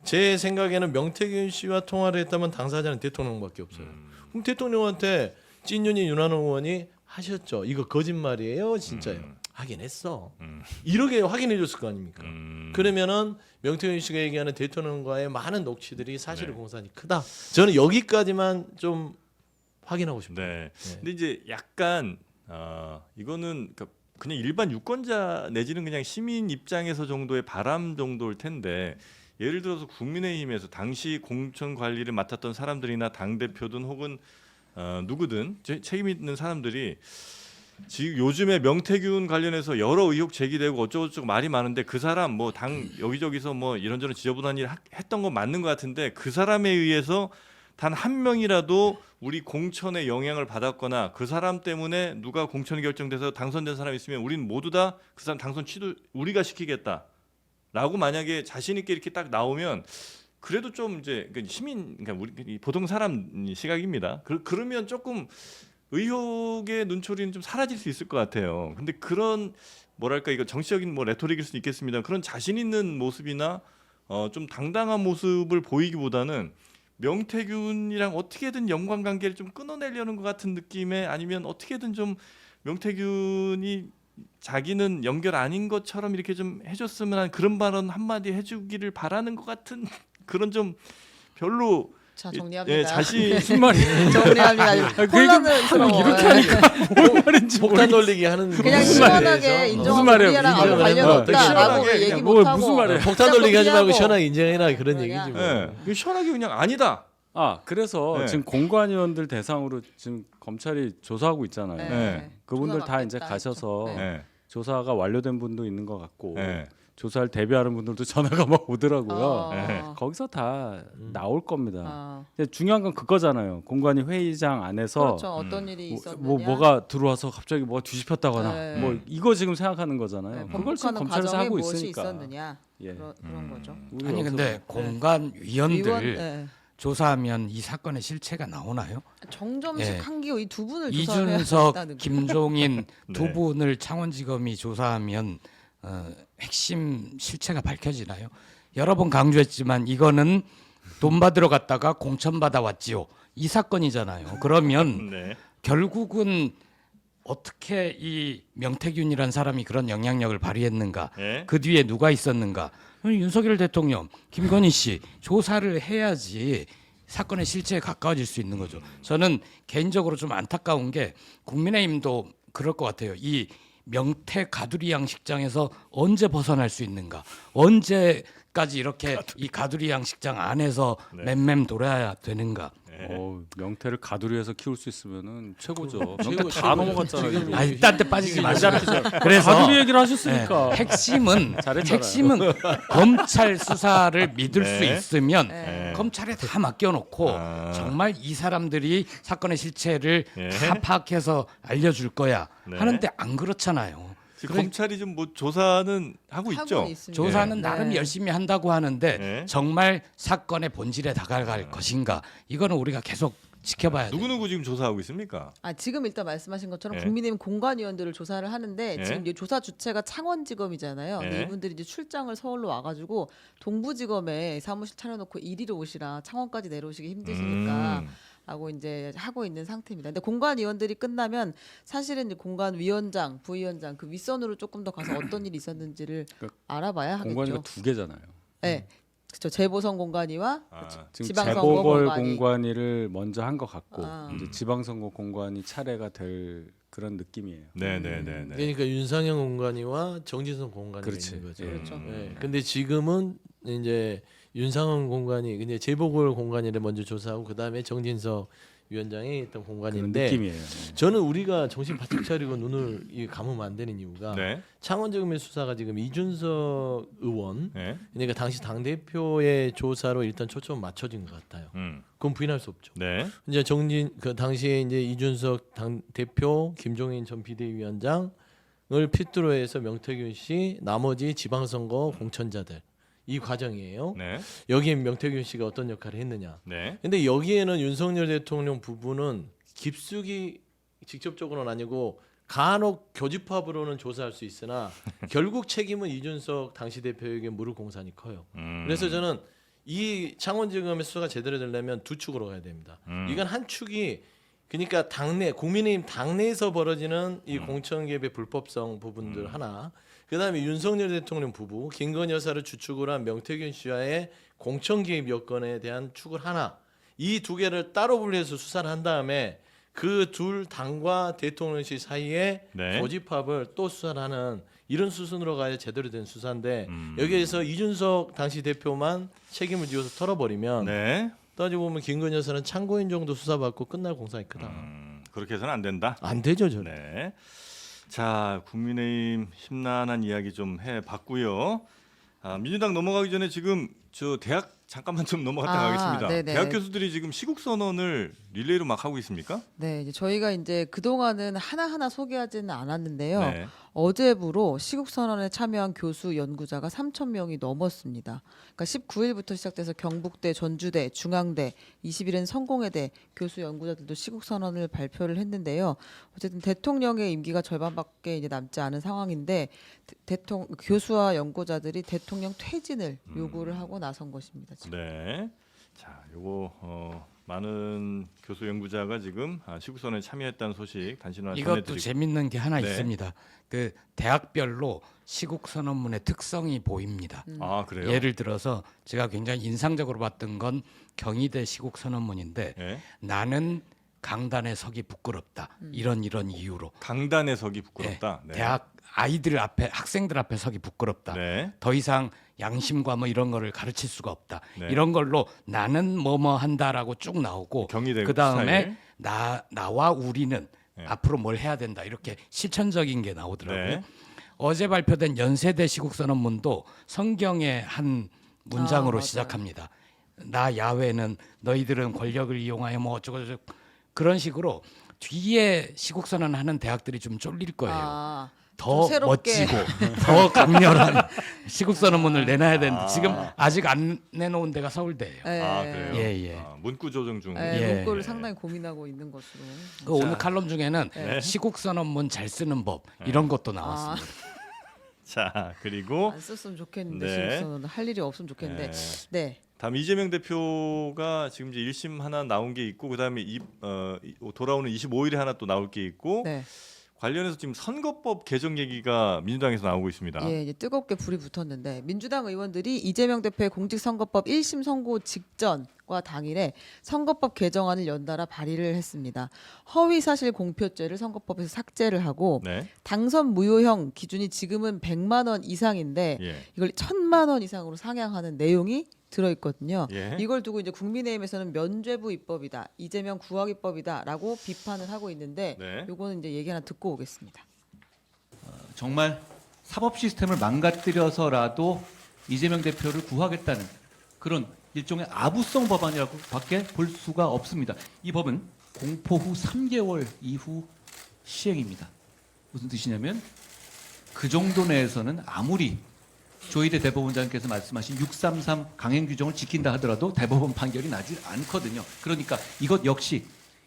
S5: 제 생각에는 명태균 씨와 통화를 했다면 당사자는 대통령밖에 없어요. 그럼 대통령한테 찐윤이 윤한홍 의원이 하셨죠. 이거 거짓말이에요, 진짜요? 하긴 했어. 이렇게 확인해 줬을 거 아닙니까? 그러면은 명태균 씨가 얘기하는 대통령과의 많은 녹취들이 사실의
S1: 네.
S5: 공산이 크다. 저는 여기까지만 좀 확인하고 싶어요.
S1: 네. 근데 이제 약간 이거는 그냥 일반 유권자 내지는 그냥 시민 입장에서 정도의 바람 정도일 텐데 예를 들어서 국민의힘에서 당시 공천 관리를 맡았던 사람들이나 당 대표든 혹은 누구든 책임 있는 사람들이 지금 요즘에 명태균 관련해서 여러 의혹 제기되고 어쩌고저쩌고 말이 많은데 그 사람 뭐 당 여기저기서 뭐 이런저런 지저분한 일 했던 건 맞는 것 같은데 그 사람에 의해서 단 한 명이라도 우리 공천에 영향을 받았거나 그 사람 때문에 누가 공천이 결정돼서 당선된 사람이 있으면 우리는 모두 다 그 사람 당선 취도 우리가 시키겠다라고 만약에 자신 있게 이렇게 딱 나오면 그래도 좀 이제 시민 그러니까 우리 보통 사람 시각입니다. 그러면 조금 의혹의 눈초리는 좀 사라질 수 있을 것 같아요. 근데 그런 뭐랄까 이거 정치적인 뭐 레토릭일 수도 있겠습니다. 그런 자신 있는 모습이나 좀 당당한 모습을 보이기보다는 명태균이랑 어떻게든 연관 관계를 좀 끊어내려는 것 같은 느낌에 아니면 어떻게든 좀 명태균이 자기는 연결 아닌 것처럼 이렇게 좀 해줬으면 하는 그런 발언 한마디 해주기를 바라는 것 같은 그런 좀 별로
S2: 자 정리합니다.
S1: 예, 자신
S4: 무슨 말이에요?
S2: 정리합니다. 혼란스러워.
S4: 이렇게 하니까 뭔 말인지
S5: 폭탄 돌리기 하는
S2: 그냥
S5: 무슨
S2: 시원하게
S5: 말이에요?
S2: 인정하고
S4: 무슨 말이에요?
S2: 우리랑 아무
S5: 인정을
S2: 관련
S5: 해봐.
S2: 없다라고
S1: 시원하게
S2: 얘기
S1: 그냥
S2: 못하고
S4: 무슨 말이에요?
S5: 폭탄 돌리기 하지 말고
S2: 피하고.
S5: 시원하게 인정해라 그런
S2: 그러냐.
S5: 얘기지 뭐.
S1: 예, 이거 시원하게 그냥 아니다.
S4: 그래서
S1: 네.
S4: 지금 공관위원들 대상으로 지금 검찰이 조사하고 있잖아요.
S1: 네.
S4: 그분들
S2: 조사
S4: 다 이제
S2: 받겠다
S4: 가셔서
S2: 했죠. 네.
S1: 예.
S4: 조사가 완료된 분도 있는 것 같고
S1: 예.
S4: 조사를 대비하는 분들도 전화가 막 오더라고요.
S1: 네.
S4: 거기서 다 나올 겁니다.
S2: 어.
S4: 근데 중요한 건 그거잖아요. 공관위 회의장 안에서
S2: 그렇죠. 어떤 일이 있었느냐.
S4: 뭐가 들어와서 갑자기 뭐가 뒤집혔다거나
S2: 네.
S4: 뭐 이거 지금 생각하는 거잖아요.
S2: 네,
S4: 그걸 지금
S2: 번복하는
S4: 검찰에서
S2: 과정에
S4: 하고
S2: 무엇이
S4: 있으니까.
S2: 있었느냐
S4: 예.
S2: 그런 거죠.
S4: 우리
S3: 아니
S4: 여기서
S3: 근데 공간 위원들
S2: 의원, 네.
S3: 조사하면 이 사건의 실체가 나오나요?
S2: 정점식
S3: 예.
S2: 한기호 이 두 분을
S3: 이준석,
S2: 조사해야겠다는
S3: 김종인 두
S1: 네.
S3: 분을 창원지검이 조사하면 핵심 실체가 밝혀지나요? 여러 번 강조했지만 이거는 돈 받으러 갔다가 공천 받아 왔지요. 이 사건이잖아요. 그러면
S1: 네.
S3: 결국은 어떻게 이 명태균이란 사람이 그런 영향력을 발휘했는가?
S1: 예?
S3: 그 뒤에 누가 있었는가? 윤석열 대통령, 김건희 씨 조사를 해야지 사건의 실체에 가까워질 수 있는 거죠. 저는 개인적으로 좀 안타까운 게 국민의힘도 그럴 것 같아요. 이 명태 가두리 양식장에서 언제 벗어날 수 있는가? 언제까지 이렇게 이 가두리 양식장 안에서
S1: 네.
S3: 맴맴 돌아야 되는가?
S4: 명태를 가두리에서 키울 수 있으면은 최고죠.
S5: 최고,
S4: 명태 다
S5: 최고죠.
S4: 넘어갔잖아요.
S5: 지금
S3: 아니 딴데 빠지지
S4: 안
S3: 마시고.
S4: 잡히죠.
S3: 그래서
S4: 가두리 얘기를 하셨으니까.
S3: 핵심은
S4: 잘했잖아요.
S3: 핵심은 검찰 수사를 믿을 수
S1: 네.
S3: 있으면
S1: 네.
S3: 검찰에 다 맡겨놓고
S1: 아.
S3: 정말 이 사람들이 사건의 실체를
S1: 예.
S3: 다 파악해서 알려줄 거야
S1: 네.
S3: 하는데 안 그렇잖아요.
S1: 지금 검찰이 좀 뭐 조사는 하고 있죠.
S2: 하고는 있습니다.
S3: 조사는
S2: 네.
S3: 나름 열심히 한다고 하는데
S1: 네.
S3: 정말 사건의 본질에 다가갈 것인가 이거는 우리가 계속 지켜봐야 돼요.
S1: 누구 지금 조사하고 있습니까?
S2: 지금 일단 말씀하신 것처럼
S1: 예.
S2: 국민의힘 공관위원들을 조사를 하는데
S1: 예.
S2: 지금 이 조사 주체가 창원지검이잖아요. 근데
S1: 예.
S2: 이분들이 이제 출장을 서울로 와가지고 동부지검에 사무실 차려놓고 이리로 오시라 창원까지 내려오시기 힘드시니까 라고 이제 하고 있는 상태입니다. 근데 공관위원들이 끝나면 사실은 이제 공관위원장, 부위원장 그 윗선으로 조금 더 가서 어떤 일이 있었는지를 알아봐야 하겠죠.
S4: 공관위가 두 개잖아요.
S2: 네, 그렇죠. 재보선 공관위와
S1: 아,
S4: 지금
S2: 지방선거
S4: 재보궐
S2: 공관위.
S4: 공관위를 먼저 한 것 같고
S2: 아.
S4: 이제 지방선거 공관위 차례가 될 그런 느낌이에요.
S1: 네네네.
S5: 그러니까 윤상현 공관위와 정진석 공관위가
S4: 그렇지.
S5: 있는 거죠.
S4: 예.
S2: 그렇죠.
S5: 예. 근데 지금은 이제 윤상현 공관위, 근데 재보궐 공관위를 먼저 조사하고 그 다음에 정진석 위원장이 있던
S4: 그런
S5: 공관위인데
S4: 느낌이에요.
S5: 저는 우리가 정신 바짝 차리고 눈을 감으면 안 되는 이유가
S1: 네.
S5: 창원지검의 수사가 지금 이준석 의원,
S1: 네.
S5: 그러니까 당시 당 대표의 조사로 일단 초점 맞춰진 것 같아요. 그건 부인할 수 없죠.
S1: 네.
S5: 이제 그 당시에 이제 이준석 당 대표, 김종인 전 비대위원장을 필두로 해서 명태균 씨, 나머지 지방선거 공천자들 이 과정이에요.
S1: 네.
S5: 여기에 명태균 씨가 어떤 역할을 했느냐.
S1: 네.
S5: 근데 여기에는 윤석열 대통령 부부는 깊숙이 직접적으로는 아니고 간혹 교집합으로는 조사할 수 있으나 결국 책임은 이준석 당시 대표에게 물을 공산이 커요. 그래서 저는 이 창원지검의 수사가 제대로 되려면 두 축으로 가야 됩니다. 이건 한 축이 그러니까 당내 국민의힘 당내에서 벌어지는 이 공천개입의 불법성 부분들 하나, 그다음에 윤석열 대통령 부부 김건희 여사를 주축으로 한 명태균 씨와의 공천개입 여건에 대한 축을 하나, 이 두 개를 따로 분리해서 수사를 한 다음에 그 둘 당과 대통령실 사이에
S1: 네.
S5: 고집합을 또 수사를 하는 이런 수순으로 가야 제대로 된 수사인데 여기에서 이준석 당시 대표만 책임을 지어서 털어버리면
S1: 네.
S5: 따지고 보면 김건희 여사는 참고인 정도 수사받고 끝날 공산이 크다.
S1: 그렇게 해서는 안 된다.
S5: 안 되죠, 저는.
S1: 네. 자, 국민의힘 심란한 이야기 좀 해봤고요. 민주당 넘어가기 전에 지금 저 대학 잠깐만 좀 넘어갔다 가겠습니다.
S2: 네네.
S1: 대학 교수들이 지금 시국 선언을 릴레이로 막 하고 있습니까?
S2: 네, 이제 저희가 이제 그 동안은 하나하나 소개하지는 않았는데요.
S1: 네.
S2: 어제부로 시국선언에 참여한 교수 연구자가 3,000명이 넘었습니다. 그러니까 19일부터 시작돼서 경북대, 전주대, 중앙대, 20일엔 성공회대 교수 연구자들도 시국선언을 발표를 했는데요. 어쨌든 대통령의 임기가 절반밖에 이제 남지 않은 상황인데 교수와 연구자들이 대통령 퇴진을 요구를 하고 나선 것입니다. 지금.
S1: 네. 자, 요거 많은 교수 연구자가 지금 시국선언에 참여했다는 소식 단신화
S3: 이것도
S1: 전해드리고.
S3: 재밌는 게 하나
S1: 네.
S3: 있습니다. 그 대학별로 시국 선언문의 특성이 보입니다.
S1: 아, 그래요?
S3: 예를 들어서 제가 굉장히 인상적으로 봤던 건 경희대 시국 선언문인데
S1: 네.
S3: 나는 강단에 서기 부끄럽다. 이런 이유로
S1: 강단에 서기 부끄럽다.
S3: 네. 대학 아이들 앞에 학생들 앞에 서기 부끄럽다.
S1: 네.
S3: 더 이상 양심과 뭐 이런 거를 가르칠 수가 없다.
S1: 네.
S3: 이런 걸로 나는 뭐뭐 한다라고 쭉 나오고
S1: 경희대
S3: 그 다음에
S1: 스타일.
S3: 나와 우리는
S1: 네.
S3: 앞으로 뭘 해야 된다. 이렇게 실천적인 게 나오더라고요.
S1: 네.
S3: 어제 발표된 연세대 시국선언문도 성경의 한 문장으로
S2: 맞아요.
S3: 시작합니다. 나 야훼는 너희들은 권력을 이용하여 뭐 어쩌고저쩌고 그런 식으로 뒤에 시국선언하는 대학들이 좀 쫄릴 거예요. 더
S2: 좀 새롭게.
S3: 멋지고 더 강렬한 시국선언문을 내놔야 되는데 지금 아직 안 내놓은 데가 서울대예요.
S2: 네.
S1: 아, 그래요?
S3: 예.
S1: 문구 조정 중.
S2: 네,
S3: 예.
S2: 문구를 상당히 고민하고 있는 것으로.
S3: 오늘 칼럼 중에는
S1: 네.
S3: 시국선언문 잘 쓰는 법 이런 것도 나왔습니다.
S1: 자, 그리고
S2: 안 썼으면 좋겠는데
S1: 네.
S2: 신입사원은 할 일이 없으면 좋겠는데. 네.
S1: 다음 이재명 대표가 지금 이제 1심 하나 나온 게 있고 그다음에 돌아오는 25일에 하나 또 나올 게 있고
S2: 네.
S1: 관련해서 지금 선거법 개정 얘기가 민주당에서 나오고 있습니다.
S2: 예, 이제 뜨겁게 불이 붙었는데 민주당 의원들이 이재명 대표의 공직선거법 1심 선고 직전과 당일에 선거법 개정안을 연달아 발의를 했습니다. 허위사실 공표죄를 선거법에서 삭제를 하고
S1: 네.
S2: 당선 무효형 기준이 지금은 100만 원 이상인데
S1: 예.
S2: 이걸 1000만 원 이상으로 상향하는 내용이 들어있거든요.
S1: 예.
S2: 이걸 두고 이제 국민의힘에서는 면죄부 입법이다, 이재명 구학 입법이다라고 비판을 하고 있는데
S1: 네.
S2: 요거는 이제 얘기 하나 듣고 오겠습니다.
S7: 정말 사법 시스템을 망가뜨려서라도 이재명 대표를 구하겠다는 그런 일종의 아부성 법안이라고밖에 볼 수가 없습니다. 이 법은 공포 후 3개월 이후 시행입니다. 무슨 뜻이냐면 그 정도 내에서는 아무리 조희대 대법원장께서 말씀하신 633 강행 규정을 지킨다 하더라도 대법원 판결이 나지 않거든요. 그러니까 이것 역시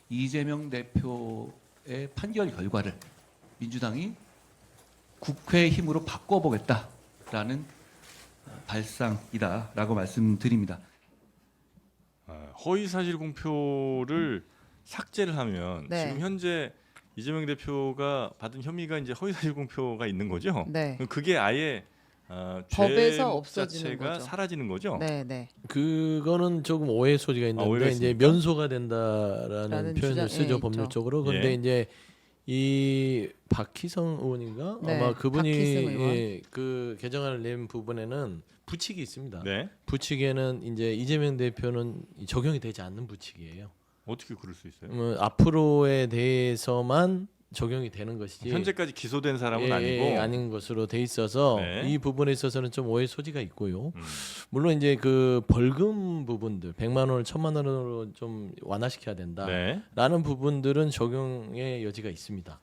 S7: 이재명 대표의 판결 결과를 민주당이 국회의 힘으로 바꿔보겠다라는 발상이다라고 말씀드립니다.
S1: 허위 사실 공표를 삭제를 하면
S2: 네.
S1: 지금 현재 이재명 대표가 받은 혐의가 이제 허위 사실 공표가 있는 거죠.
S2: 네.
S1: 그럼 그게 아예
S2: 법에서
S1: 죄목
S2: 없어지는
S1: 자체가
S2: 거죠.
S1: 사라지는 거죠.
S2: 네, 네.
S5: 그거는 조금 오해 소지가 있는데
S1: 오해가
S5: 이제
S1: 있습니까?
S5: 면소가 된다라는
S2: 라는
S5: 표현을
S2: 주장,
S5: 쓰죠
S2: 예,
S5: 법률적으로.
S1: 있죠.
S5: 근데
S1: 예.
S5: 이제 이 박희성 의원인가
S2: 네,
S5: 아마 그분이
S2: 박희승 의원.
S5: 예, 그 개정안을 낸 부분에는 부칙이 있습니다.
S1: 네.
S5: 부칙에는 이제 이재명 대표는 적용이 되지 않는 부칙이에요.
S1: 어떻게 그럴 수 있어요?
S5: 앞으로에 대해서만 적용이 되는 것이지
S1: 현재까지 기소된 사람은
S5: 예,
S1: 아니고.
S5: 예, 아닌 것으로 돼 있어서
S1: 네.
S5: 이 부분에 있어서는 좀 오해 소지가 있고요.
S1: 음.
S5: 물론 이제 그 벌금 부분들 100만 원을 1000만 원으로 좀 완화시켜야 된다라는
S1: 네.
S5: 부분들은 적용의 여지가 있습니다.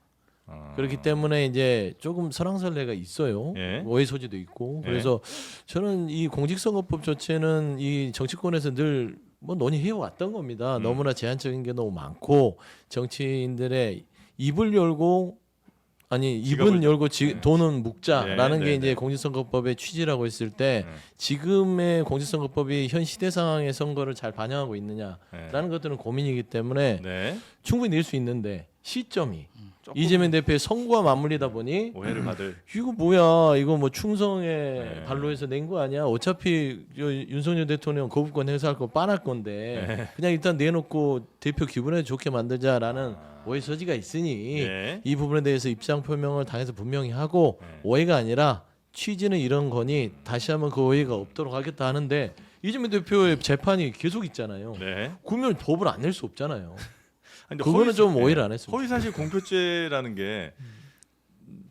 S1: 아.
S5: 그렇기 때문에 이제 조금 설왕설래가 있어요.
S1: 예.
S5: 오해 소지도 있고.
S1: 예.
S5: 그래서 저는 이 공직선거법 자체는 이 정치권에서 늘 뭐 논의해 왔던 겁니다. 너무나 제한적인 게 너무 많고 정치인들의 입을 열고 아니 입은
S1: 지갑을-
S5: 열고
S1: 네.
S5: 돈은 묵자라는
S1: 네,
S5: 게
S1: 네,
S5: 이제
S1: 네.
S5: 공직선거법의 취지라고 했을 때
S1: 네.
S5: 지금의 공직선거법이 현 시대 상황의 선거를 잘 반영하고 있느냐라는 것들은 고민이기 때문에
S1: 네.
S5: 충분히 낼 수 있는데 시점이
S1: 조금
S5: 이재명 대표의 선거와 맞물리다 보니
S1: 오해를 받을.
S5: 이거 뭐야 이거 뭐 충성에
S1: 네.
S5: 발로해서 낸 거 아니야 어차피 윤석열 대통령 거부권 행사할 거 빤할 건데
S1: 네.
S5: 그냥 일단 내놓고 대표 기분에 좋게 만들자라는 오해 소지가 있으니
S1: 네.
S5: 이 부분에 대해서 입장 표명을 당에서 분명히 하고
S1: 네.
S5: 오해가 아니라 취지는 이런 거니 다시 한번 그 오해가 없도록 하겠다 하는데 이재명 대표의 재판이 계속 있잖아요.
S1: 네.
S5: 그러면 법을 안 낼 수 없잖아요.
S1: 아니, 근데
S5: 그거는
S1: 허위-
S5: 좀
S1: 네.
S5: 오해를 안 했습니다.
S1: 허위 사실 공표죄라는 게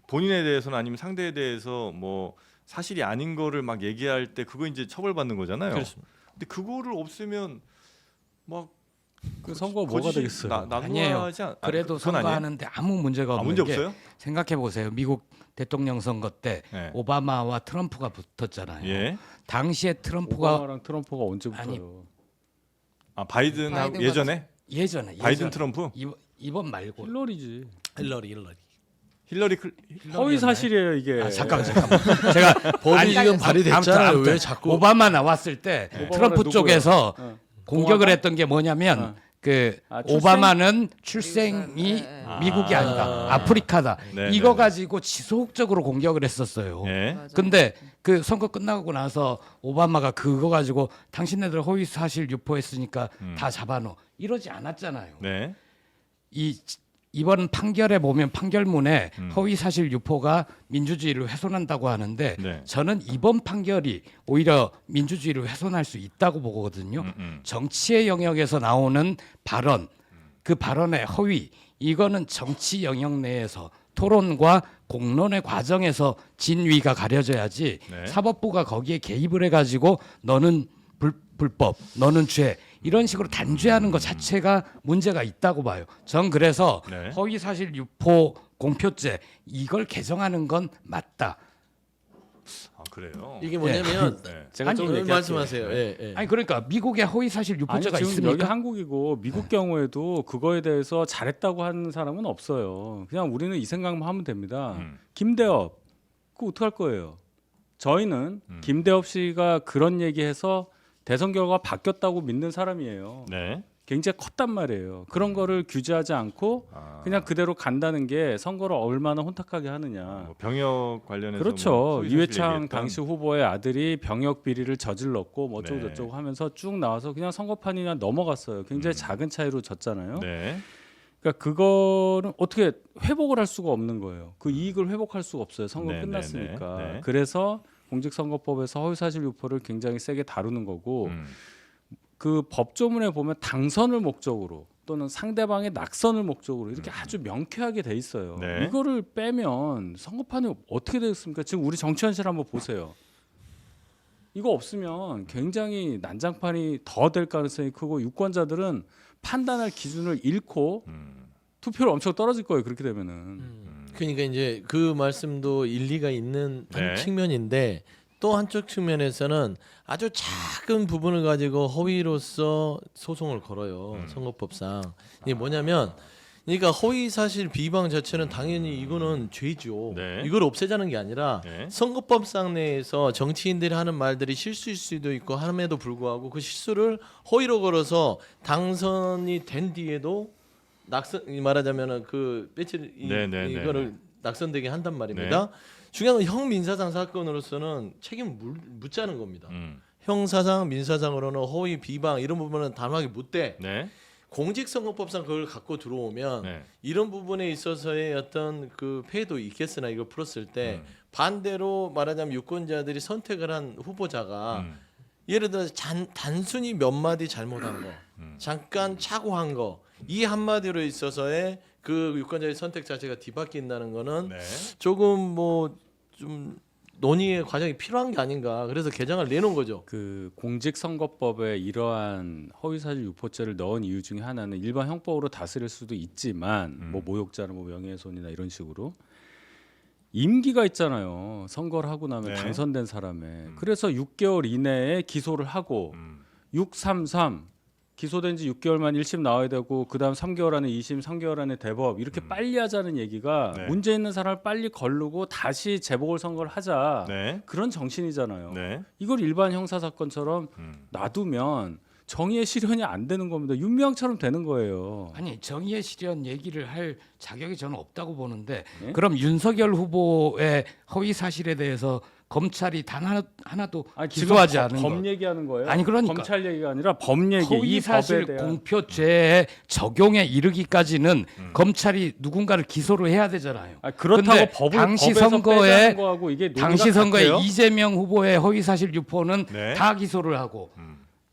S1: 본인에 대해서는 아니면 상대에 대해서 뭐 사실이 아닌 거를 막 얘기할 때 그거 이제 처벌받는 거잖아요.
S5: 그렇습니다.
S1: 근데 그거를 없애면 막
S4: 그 선거 뭐가
S1: 거짓이
S4: 되겠어요?
S3: 아니에요.
S1: 난무하지
S3: 그래도
S1: 그건 아니에요?
S3: 선거하는데 아무 문제가 없는
S1: 문제
S3: 게
S1: 없어요?
S3: 생각해 보세요. 미국 대통령 선거 때
S1: 네.
S3: 오바마와 트럼프가 붙었잖아요.
S1: 예.
S3: 당시에 트럼프가
S4: 오바마랑 트럼프가 언제 붙어요?
S3: 아니,
S1: 아 바이든하고
S2: 바이든과
S1: 예전에
S3: 예전에
S1: 바이든 트럼프
S3: 이번 말고
S4: 힐러리지.
S5: 힐러리
S1: 힐러리
S4: 허위 사실이에요 이게.
S3: 아, 잠깐만. 제가
S5: 법이
S3: 아니,
S5: 지금 발의됐잖아요.
S3: 아무튼
S5: 왜 자꾸
S3: 오바마 나왔을 때
S1: 네.
S3: 트럼프
S4: 오바마는
S3: 쪽에서
S4: 누구야? 어.
S3: 공격을
S4: 공화당?
S3: 했던 게 뭐냐면
S4: 어.
S3: 그
S4: 아, 출생?
S3: 오바마는 출생이
S2: 네.
S3: 미국이
S1: 아.
S3: 아니다. 아프리카다.
S1: 네,
S3: 이거
S1: 네, 네.
S3: 가지고 지속적으로 공격을 했었어요.
S1: 예.
S2: 맞아요.
S3: 근데 그 선거 끝나고 나서 오바마가 그거 가지고 당신네들 허위 사실 유포했으니까 다 잡아놓 이러지 않았잖아요.
S1: 네.
S3: 이번 판결에 보면 판결문에
S1: 음.
S3: 허위 사실 유포가 민주주의를 훼손한다고 하는데
S1: 네.
S3: 저는 이번 판결이 오히려 민주주의를 훼손할 수 있다고 보거든요. 정치의 영역에서 나오는 발언, 그 발언의 허위, 이거는 정치 영역 내에서 토론과 공론의 과정에서 진위가 가려져야지
S1: 네.
S3: 사법부가 거기에 개입을 해가지고 너는 불법, 너는 죄 이런 식으로 단죄하는 것 자체가 문제가 있다고 봐요. 전 그래서
S1: 네.
S3: 허위 사실 유포 공표죄 이걸 개정하는 건 맞다.
S1: 아 그래요.
S5: 이게 뭐냐면
S1: 네.
S4: 제가
S3: 아니,
S4: 좀 얘기할게요.
S5: 말씀하세요. 예, 예.
S3: 아니 그러니까 미국에 허위 사실
S4: 아니
S3: 유포죄가
S4: 지금
S3: 있습니까?
S4: 여기 한국이고 미국 경우에도 그거에 대해서 잘했다고 하는 사람은 없어요. 그냥 우리는 이 생각만 하면 됩니다. 김대엽 그거 어떡할 거예요? 저희는 김대엽 씨가 그런 얘기해서 대선 결과가 바뀌었다고 믿는 사람이에요.
S1: 네.
S4: 굉장히 컸단 말이에요. 그런 거를 규제하지 않고 그냥 그대로 간다는 게 선거를 얼마나 혼탁하게 하느냐.
S1: 뭐 병역 관련해서
S4: 그렇죠.
S1: 뭐 소위 사실
S4: 이회창
S1: 얘기했던
S4: 당시 후보의 아들이 병역 비리를 저질렀고 뭐 어쩌고
S1: 네.
S4: 저쩌고 하면서 쭉 나와서 그냥 선거판이나 넘어갔어요. 굉장히 작은 차이로 졌잖아요.
S1: 네.
S4: 그러니까 그거는 어떻게 회복을 할 수가 없는 거예요. 그 이익을 회복할 수가 없어요. 선거
S1: 네,
S4: 끝났으니까.
S1: 네, 네.
S4: 그래서 공직선거법에서 허위사실 유포를 굉장히 세게 다루는 거고 그 법조문에 보면 당선을 목적으로 또는 상대방의 낙선을 목적으로 이렇게 아주 명쾌하게 돼 있어요.
S1: 네.
S4: 이거를 빼면 선거판이 어떻게 되겠습니까? 지금 우리 정치 현실 한번 보세요. 이거 없으면 굉장히 난장판이 더 될 가능성이 크고 유권자들은 판단할 기준을 잃고 투표를 엄청 떨어질 거예요. 그렇게 되면은.
S5: 그러니까 이제 그 말씀도 일리가 있는 한
S1: 네.
S5: 측면인데 또 한쪽 측면에서는 아주 작은 부분을 가지고 허위로서 소송을 걸어요. 선거법상. 이게 뭐냐면 그러니까 허위 사실 비방 자체는 당연히 이거는 죄죠.
S1: 네.
S5: 이걸 없애자는 게 아니라
S1: 네.
S5: 선거법상 내에서 정치인들이 하는 말들이 실수일 수도 있고 함에도 불구하고 그 실수를 허위로 걸어서 당선이 된 뒤에도 낙선 말하자면은 그 배치
S1: 네, 네, 네.
S5: 이거를 낙선되게 한단 말입니다. 중요한 건 형민사상 사건으로서는 책임을 묻자는 겁니다. 형사상 민사상으로는 허위 비방 이런 부분은 단호하게 묻되
S1: 네.
S5: 공직선거법상 그걸 갖고 들어오면
S1: 네.
S5: 이런 부분에 있어서의 어떤 그 폐해도 있겠으나 이걸 풀었을 때 반대로 말하자면 유권자들이 선택을 한 후보자가 예를 들어서 단순히 몇 마디 잘못한 거, 잠깐 착오한 거, 이 한마디로 있어서의 그 유권자의 선택 자체가 뒤바뀐다는 거는
S1: 네.
S5: 조금 뭐 좀 논의의 과정이 필요한 게 아닌가. 그래서 개정을 내놓은 거죠.
S4: 그 공직선거법에 이러한 허위사실 유포죄를 넣은 이유 중에 하나는 일반 형법으로 다스릴 수도 있지만 뭐 모욕죄나 뭐 명예훼손이나 이런 식으로 임기가 있잖아요. 선거를 하고 나면
S1: 네.
S4: 당선된 사람의 그래서 6개월 이내에 기소를 하고 633 기소된 지 6개월 만 1심 나와야 되고 그다음 3개월 안에 2심, 3개월 안에 대법 이렇게 빨리 하자는 얘기가
S1: 네.
S4: 문제 있는 사람을 빨리 걸르고 다시 재보궐 선거를 하자.
S1: 네.
S4: 그런 정신이잖아요.
S1: 네.
S4: 이걸 일반 형사 사건처럼 놔두면 정의의 실현이 안 되는 겁니다. 윤미향처럼 되는 거예요.
S3: 아니 정의의 실현 얘기를 할 자격이 저는 없다고 보는데
S4: 네?
S3: 그럼 윤석열 후보의 허위 사실에 대해서 검찰이 단 하나도 기소하지 않은
S4: 법
S3: 것.
S4: 얘기하는 거예요.
S3: 아니, 그러니까.
S4: 검찰 얘기가 아니라 법 얘기.
S3: 허위
S4: 이
S3: 사실
S4: 법에 대한
S3: 공표죄의 적용에 이르기까지는 검찰이 누군가를 기소를 해야 되잖아요.
S4: 그렇다고
S3: 근데
S4: 법을
S3: 당시
S4: 법에서
S3: 선거에
S4: 빼자는 거하고 이게 논리가
S3: 당시 선거에
S4: 같아요?
S3: 이재명 후보의 허위 사실 유포는
S1: 네.
S3: 다 기소를 하고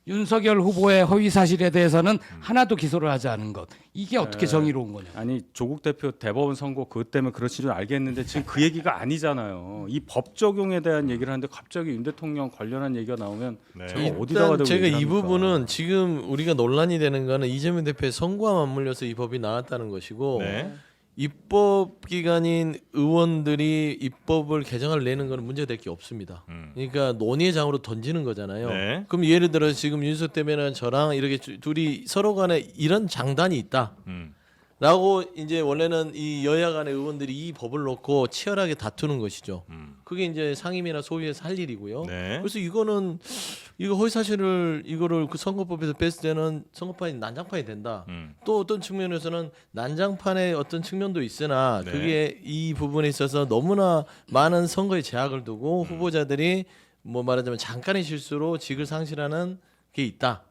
S3: 윤석열 후보의 허위 사실에 대해서는 하나도 기소를 하지 않은 것. 이게 어떻게 정의로운 거냐?
S4: 아니 조국 대표 대법원 선고 그것 때문에 그렇지 좀 알겠는데 지금 그 얘기가 아니잖아요. 이 법 적용에 대한 얘기를 하는데 갑자기 윤 대통령 관련한 얘기가 나오면
S1: 네.
S4: 제가 어디다가
S5: 일단
S4: 대고
S5: 제가 이
S4: 얘기를 합니까?
S5: 부분은 지금 우리가 논란이 되는 거는 이재명 대표의 선거와 맞물려서 이 법이 나왔다는 것이고
S1: 네.
S5: 입법 기관인 의원들이 입법을 개정을 내는 거는 문제될 게 없습니다. 그러니까 논의의 장으로 던지는 거잖아요.
S1: 네.
S5: 그럼 예를 들어 지금 윤석 대변인 저랑 이렇게 둘이 서로 간에 이런 장단이 있다. 라고 이제 원래는 이 여야 간의 의원들이 이 법을 놓고 치열하게 다투는 것이죠. 그게 이제 상임이나 소위에서 할 일이고요.
S1: 네.
S5: 그래서 이거는 이거 허위 사실을 이거를 그 선거법에서 뺐을 때는 선거판이 난장판이 된다. 또 어떤 측면에서는 난장판의 어떤 측면도 있으나
S1: 네.
S5: 그게 이 부분에 있어서 너무나 많은 선거에 제약을 두고 후보자들이 뭐 말하자면 잠깐의 실수로 직을 상실하는 게 있다.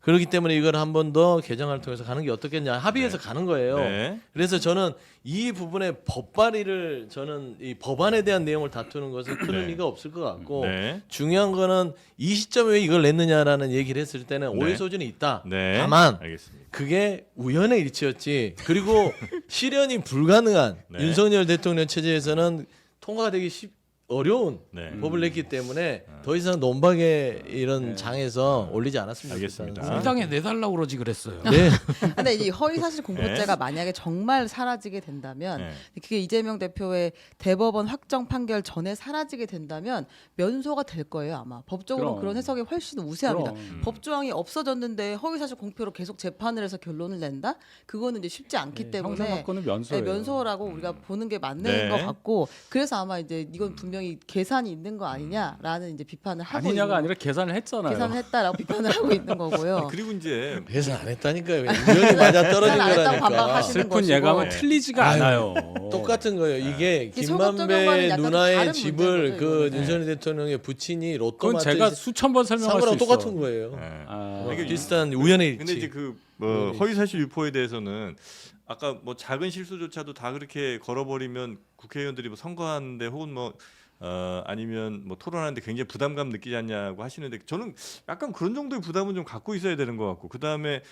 S5: 그렇기 때문에 이걸 한 번 더 개정을 통해서 가는 게 어떻겠냐 합의해서 가는 거예요.
S1: 네.
S5: 그래서 저는 이 부분에 법 발의를 저는 이 법안에 대한 내용을 다투는 것은 큰
S1: 네.
S5: 의미가 없을 것 같고
S1: 네.
S5: 중요한 거는 이 시점에 왜 이걸 냈느냐라는 얘기를 했을 때는
S1: 네.
S5: 오해 소지는 있다.
S1: 네.
S5: 다만
S1: 알겠습니다.
S5: 그게 우연의 일치였지. 그리고 실현이 불가능한
S1: 네.
S5: 윤석열 대통령 체제에서는 통과가 되기 어려운
S1: 네.
S5: 법을 냈기 때문에 더 이상 논박의 이런 장에서 올리지 않았습니다.
S1: 알겠습니다.
S3: 공장에 내달라고 그러지 그랬어요.
S5: 네.
S2: 근데 이 허위사실 공표죄가 만약에 정말 사라지게 된다면
S1: 네.
S2: 그게 이재명 대표의 대법원 확정 판결 전에 사라지게 된다면 면소가 될 거예요 아마. 법적으로
S4: 그럼.
S2: 그런 해석이 훨씬 우세합니다.
S4: 그럼.
S2: 법조항이 없어졌는데 허위사실 공표로 계속 재판을 해서 결론을 낸다? 그거는 이제 쉽지 않기 때문에
S4: 형사사건은 면소예요.
S2: 네, 면소라고 우리가 보는 게 맞는
S1: 네.
S2: 것 같고 그래서 아마 이제 이건 분명히 계산이 있는 거 아니냐라는 이제 비판을 하고
S4: 아니냐가
S2: 있는
S4: 아니라 계산을 했잖아요.
S2: 계산을 했다라고 비판을 하고 있는 거고요.
S1: 그리고 이제
S5: 계산 안 했다니까요. 우연히 맞아 떨어진
S2: 계산 안 했다고
S5: 거라니까.
S2: 반박하시는
S4: 슬픈
S2: 것이고.
S4: 예감은
S1: 네.
S4: 틀리지가
S5: 아유,
S4: 않아요.
S5: 똑같은 거예요. 이게
S2: 이 소급 적용과는
S5: 김만배
S2: 약간
S5: 누나의
S2: 다른
S5: 집을
S2: 문제인
S5: 그
S2: 거죠, 이거는.
S5: 윤석열 대통령의 부친이 로또
S4: 그건 제가
S5: 맞듯이
S4: 수천 번 설명할 수
S5: 사고랑
S4: 있어.
S5: 똑같은 거예요.
S1: 네.
S4: 아,
S1: 이게
S5: 비슷한 우연의 일치.
S1: 근데 이제 그 허위사실 유포에 대해서는 아까 뭐 작은 실수조차도 다 그렇게 걸어버리면 국회의원들이 뭐 선거하는데 혹은 뭐 아니면 뭐 토론하는데 굉장히 부담감 느끼지 않냐고 하시는데 저는 약간 그런 정도의 부담은 좀 갖고 있어야 되는 것 같고 그 다음에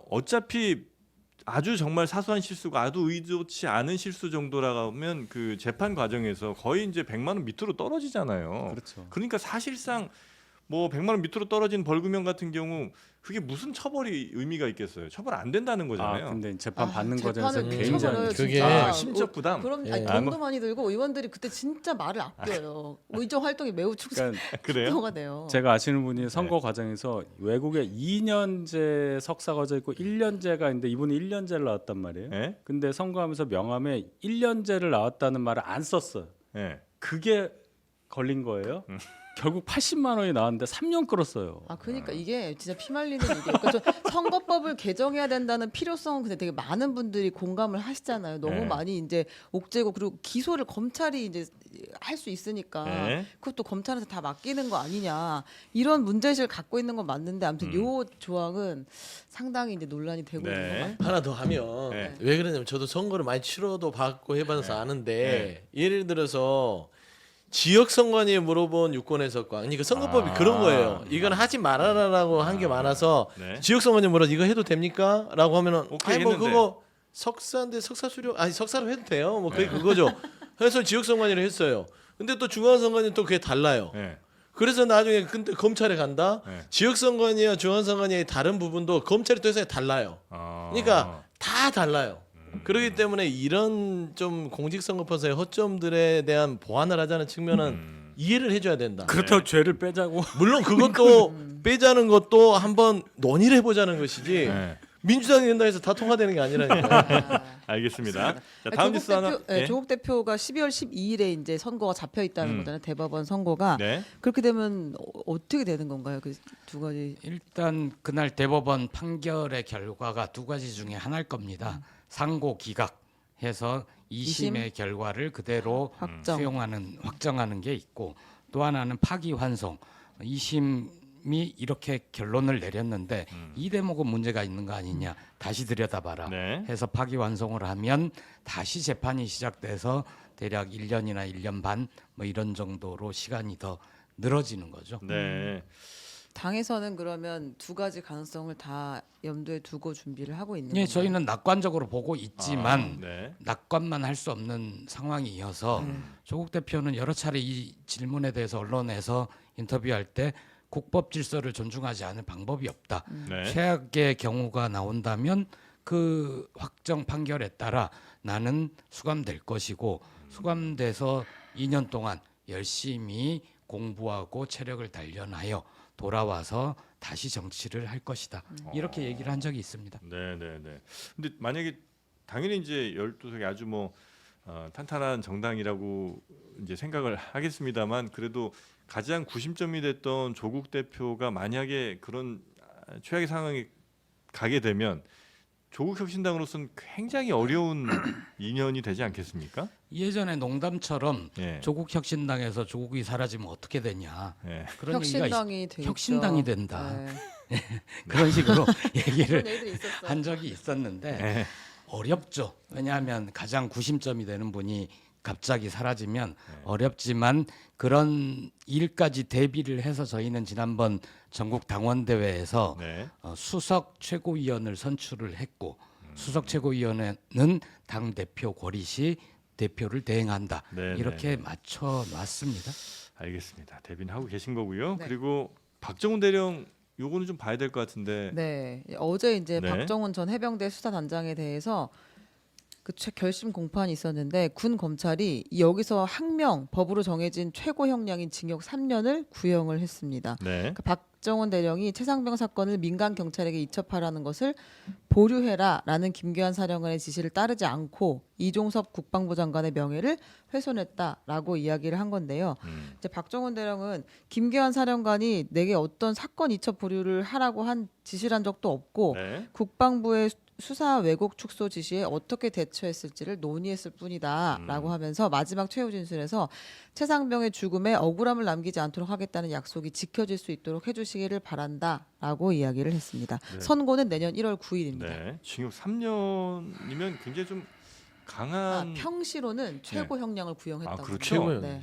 S1: 어차피 아주 정말 사소한 실수가 아주 의도치 않은 실수 정도라면 그 재판 과정에서 거의 이제 100만 원 밑으로 떨어지잖아요.
S4: 그렇죠.
S1: 그러니까 사실상 뭐 100만 원 밑으로 떨어진 벌금형 같은 경우 그게 무슨 처벌이 의미가 있겠어요? 처벌 안 된다는 거잖아요.
S4: 아 근데 재판
S2: 아,
S4: 받는
S2: 재판을
S4: 과정에서
S5: 굉장히
S2: 쳐버려요,
S5: 그게
S2: 진짜.
S1: 심적 부담.
S2: 그럼
S5: 예.
S2: 아니,
S1: 아,
S2: 돈도
S1: 뭐.
S2: 많이 들고 의원들이 그때 진짜 말을 아껴요. 의정 활동이 매우
S4: 그러니까
S1: 그래요?
S2: 축소가 돼요.
S4: 제가 아시는 분이 선거 과정에서 외국에 2년제 석사가 져 있고 1년제가 있는데 이분이 1년제를 나왔단 말이에요.
S1: 예?
S4: 근데 선거하면서 명함에 1년제를 나왔다는 말을 안 썼어요.
S1: 예.
S4: 그게 걸린 거예요. 결국 80만 원이 나왔는데 3년 끌었어요.
S2: 아 그러니까 이게 진짜 피말리는 일이에요. 그러니까 좀 선거법을 개정해야 된다는 필요성은 근데 되게 많은 분들이 공감을 하시잖아요. 너무
S1: 네.
S2: 많이 이제 옥죄고 그리고 기소를 검찰이 이제 할 수 있으니까
S1: 네.
S2: 그것도 검찰한테 다 맡기는 거 아니냐 이런 문제의식을 갖고 있는 건 맞는데 아무튼 요 조항은 상당히 이제 논란이 되고
S1: 네.
S2: 있는 것 같아요.
S5: 하나 더 하면
S1: 네.
S5: 왜 그러냐면 저도 선거를 많이 치러도 받고 해봐서 아는데 예를 들어서 지역 선관위에 물어본 유권 해석과 그러니까 선거법이 그런 거예요. 이건 하지 말아라라고 한 게 많아서
S1: 네.
S5: 지역 선관위에 물어 이거 해도 됩니까? 라고 하면은
S1: 오케이
S5: 아니 뭐
S1: 했는데.
S5: 그거 석사인데 석사 수료 아니 석사로 해도 돼요. 뭐 그게 그거죠. 그래서 지역 선관위를 했어요. 근데 또 중앙 선관위는 또 그게 달라요.
S1: 예.
S5: 그래서 나중에 근데 검찰에 간다.
S1: 네.
S5: 지역 선관위와 중앙 선관위의 다른 부분도 검찰이 또 해석이 달라요. 그러니까 다 달라요. 그렇기 때문에 이런 좀 공직선거법상의 허점들에 대한 보완을 하자는 측면은 이해를 해줘야 된다.
S4: 그렇다고 죄를 빼자고.
S5: 물론 그것도 빼자는 것도 한번 논의를 해보자는 것이지
S1: 네.
S5: 민주당이 된다 해서 다 통과되는 게 아니라니까.
S2: 아,
S1: 알겠습니다. 자, 다음 뉴스 하나. 예?
S2: 조국 대표가 12월 12일에 이제 선거가 잡혀 있다는 거잖아요. 대법원 선거가
S1: 네.
S2: 그렇게 되면 어떻게 되는 건가요? 그 두 가지.
S3: 일단 그날 대법원 판결의 결과가 두 가지 중에 하나일 겁니다. 상고 기각해서 2심의 결과를 그대로 확정하는 게 있고 또 하나는 파기환송. 2심이 이렇게 결론을 내렸는데 이 대목은 문제가 있는 거 아니냐. 다시 들여다봐라.
S1: 네.
S3: 해서 파기환송을 하면 다시 재판이 시작돼서 대략 1년이나 1년 반 뭐 이런 정도로 시간이 더 늘어지는 거죠.
S1: 네.
S2: 당에서는 그러면 두 가지 가능성을 다 염두에 두고 준비를 하고 있는
S3: 예,
S2: 건가요?
S3: 저희는 낙관적으로 보고 있지만
S1: 네.
S3: 낙관만 할 수 없는 상황이어서 조국 대표는 여러 차례 이 질문에 대해서 언론에서 인터뷰할 때 국법 질서를 존중하지 않을 방법이 없다.
S1: 네.
S3: 최악의 경우가 나온다면 그 확정 판결에 따라 나는 수감될 것이고 수감돼서 2년 동안 열심히 공부하고 체력을 단련하여 돌아와서 다시 정치를 할 것이다. 이렇게 얘기를 한 적이 있습니다.
S1: 네, 네, 네. 근데 만약에 당연히 이제 12석이 아주 뭐 탄탄한 정당이라고 이제 생각을 하겠습니다만 그래도 가장 구심점이 됐던 조국 대표가 만약에 그런 최악의 상황에 가게 되면 조국 혁신당으로서는 굉장히 어려운 인연이 되지 않겠습니까?
S3: 예전에 농담처럼
S1: 예.
S3: 조국 혁신당에서 조국이 사라지면 어떻게 되냐.
S1: 예.
S3: 그런 얘기가
S2: 혁신당이 되겠죠.
S3: 혁신당이 된다.
S2: 네.
S3: 그런 식으로 얘기를
S2: 그런 얘기들이 있었어요.
S3: 한 적이 있었는데
S1: 예.
S3: 어렵죠. 왜냐하면 가장 구심점이 되는 분이 갑자기 사라지면 어렵지만 그런 일까지 대비를 해서 저희는 지난번 전국 당원 대회에서
S1: 네.
S3: 수석 최고위원을 선출을 했고 수석 최고위원회는 당 대표 고리시 대표를 대행한다.
S1: 네,
S3: 이렇게
S1: 네.
S3: 맞춰 놨습니다.
S1: 알겠습니다. 대비는 하고 계신 거고요.
S2: 네.
S1: 그리고 박정훈 대령 요거는 좀 봐야 될 것 같은데.
S2: 네, 어제 이제
S1: 네.
S2: 박정훈 전 해병대 수사단장에 대해서 그 결심 공판이 있었는데 군 검찰이 여기서 항명 법으로 정해진 최고 형량인 징역 3년을 구형을 했습니다.
S1: 네.
S2: 그 박정훈 대령이 최상병 사건을 민간 경찰에게 이첩하라는 것을 보류해라라는 김계환 사령관의 지시를 따르지 않고 이종섭 국방부 장관의 명예를 훼손했다라고 이야기를 한 건데요. 이제 박정훈 대령은 김계환 사령관이 내게 어떤 사건 이첩 보류를 하라고 한 지시를 한 적도 없고
S1: 네.
S2: 국방부의 수사 왜곡 축소 지시에 어떻게 대처했을지를 논의했을 뿐이다라고 하면서 마지막 최후 진술에서 최상병의 죽음에 억울함을 남기지 않도록 하겠다는 약속이 지켜질 수 있도록 해주시기를 바란다라고 이야기를 했습니다.
S1: 네.
S2: 선고는 내년 1월 9일입니다.
S1: 네. 징역 3년이면 굉장히 좀 강한
S2: 평시로는 최고 형량을 구형했다고.
S1: 아, 그렇죠.
S5: 최고예요.
S2: 네.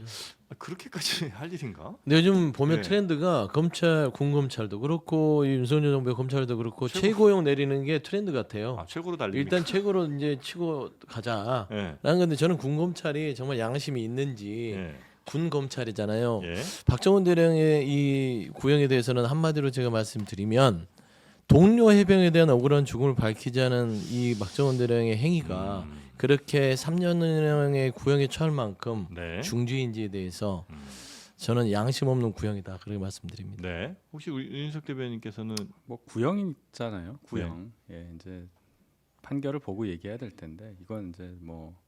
S1: 그렇게까지 할 일인가?
S5: 근데 요즘 보면
S1: 네.
S5: 트렌드가 검찰, 군검찰도 그렇고 윤석열 정부의 검찰도 그렇고 최고형 내리는 게 트렌드 같아요.
S1: 아, 최고로 달립니까?
S5: 일단 최고로 이제 치고 가자.
S1: 예.
S5: 라는 건데 저는 군검찰이 정말 양심이 있는지
S1: 예.
S5: 군검찰이잖아요.
S1: 예.
S5: 박정훈 대령의 이 구형에 대해서는 한마디로 제가 말씀드리면 동료 해병에 대한 억울한 죽음을 밝히지 않은 이 박정훈 대령의 행위가 그렇게 3년형의 구형에 처할 만큼
S1: 네.
S5: 중죄인지에 대해서 저는 양심 없는 구형이다 그렇게 말씀드립니다.
S1: 네. 혹시 우리 윤석 대변인께서는
S4: 뭐 구형 있잖아요. 구형. 예, 이제 판결을 보고 얘기해야 될 텐데 이건 이제 뭐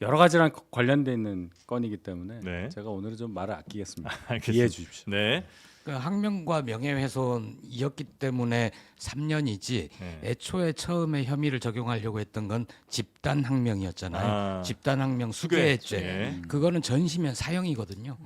S4: 여러 가지랑 관련돼 있는 건이기 때문에
S1: 네.
S4: 제가 오늘은 좀 말을 아끼겠습니다.
S1: 알겠습니다.
S4: 이해해 주십시오.
S1: 네.
S3: 그 항명과 명예훼손이었기 때문에 3년이지
S1: 네.
S3: 애초에 처음에 혐의를 적용하려고 했던 건 집단 항명이었잖아요.
S1: 아.
S3: 집단 항명 수괴죄.
S1: 예.
S3: 그거는 전시면 사형이거든요.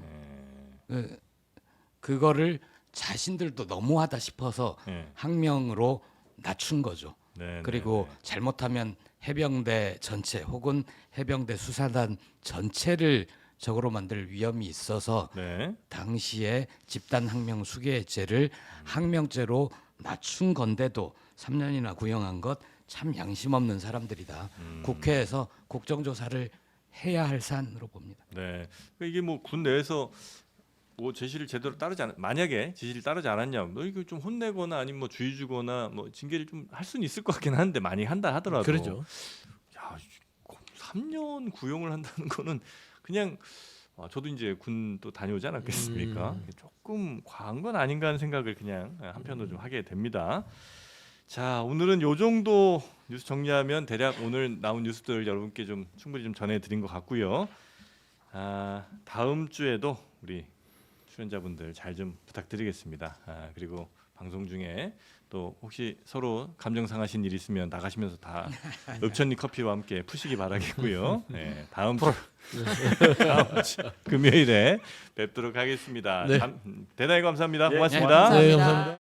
S3: 그거를 자신들도 너무하다 싶어서
S1: 예.
S3: 항명으로 낮춘 거죠.
S1: 네.
S3: 그리고
S1: 네.
S3: 잘못하면 해병대 전체 혹은 해병대 수사단 전체를 적으로 만들 위험이 있어서
S1: 네.
S3: 당시에 집단 항명 수괴죄를 항명죄로 낮춘 건데도 3년이나 구형한 것 참 양심 없는 사람들이다. 국회에서 국정조사를 해야 할 사안으로 봅니다.
S1: 네. 그러니까 이게 뭐 군 내에서 뭐 제시를 제대로 따르지 않 만약에 지시를 따르지 않았냐, 너 이거 좀 혼내거나 아니면 뭐 주의 주거나 뭐 징계를 좀 할 수는 있을 것 같긴 한데 많이 한다 하더라도.
S5: 그렇죠.
S1: 야, 3년 구형을 한다는 거는 그냥 저도 이제 군 또 다녀오지 않았겠습니까? 조금 과한 건 아닌가 하는 생각을 그냥 한편으로 좀 하게 됩니다. 자, 오늘은 요 정도 뉴스 정리하면 대략 오늘 나온 뉴스들 여러분께 좀 충분히 좀 전해드린 것 같고요. 다음 주에도 우리 출연자분들 잘 좀 부탁드리겠습니다. 그리고 방송 중에 또 혹시 서로 감정 상하신 일 있으면 나가시면서 다 읍천리 커피와 함께 푸시기 바라겠고요. 네, 다음 주 금요일에 뵙도록 하겠습니다.
S5: 네.
S1: 대단히 감사합니다.
S2: 네,
S1: 고맙습니다.
S2: 감사합니다.
S5: 감사합니다.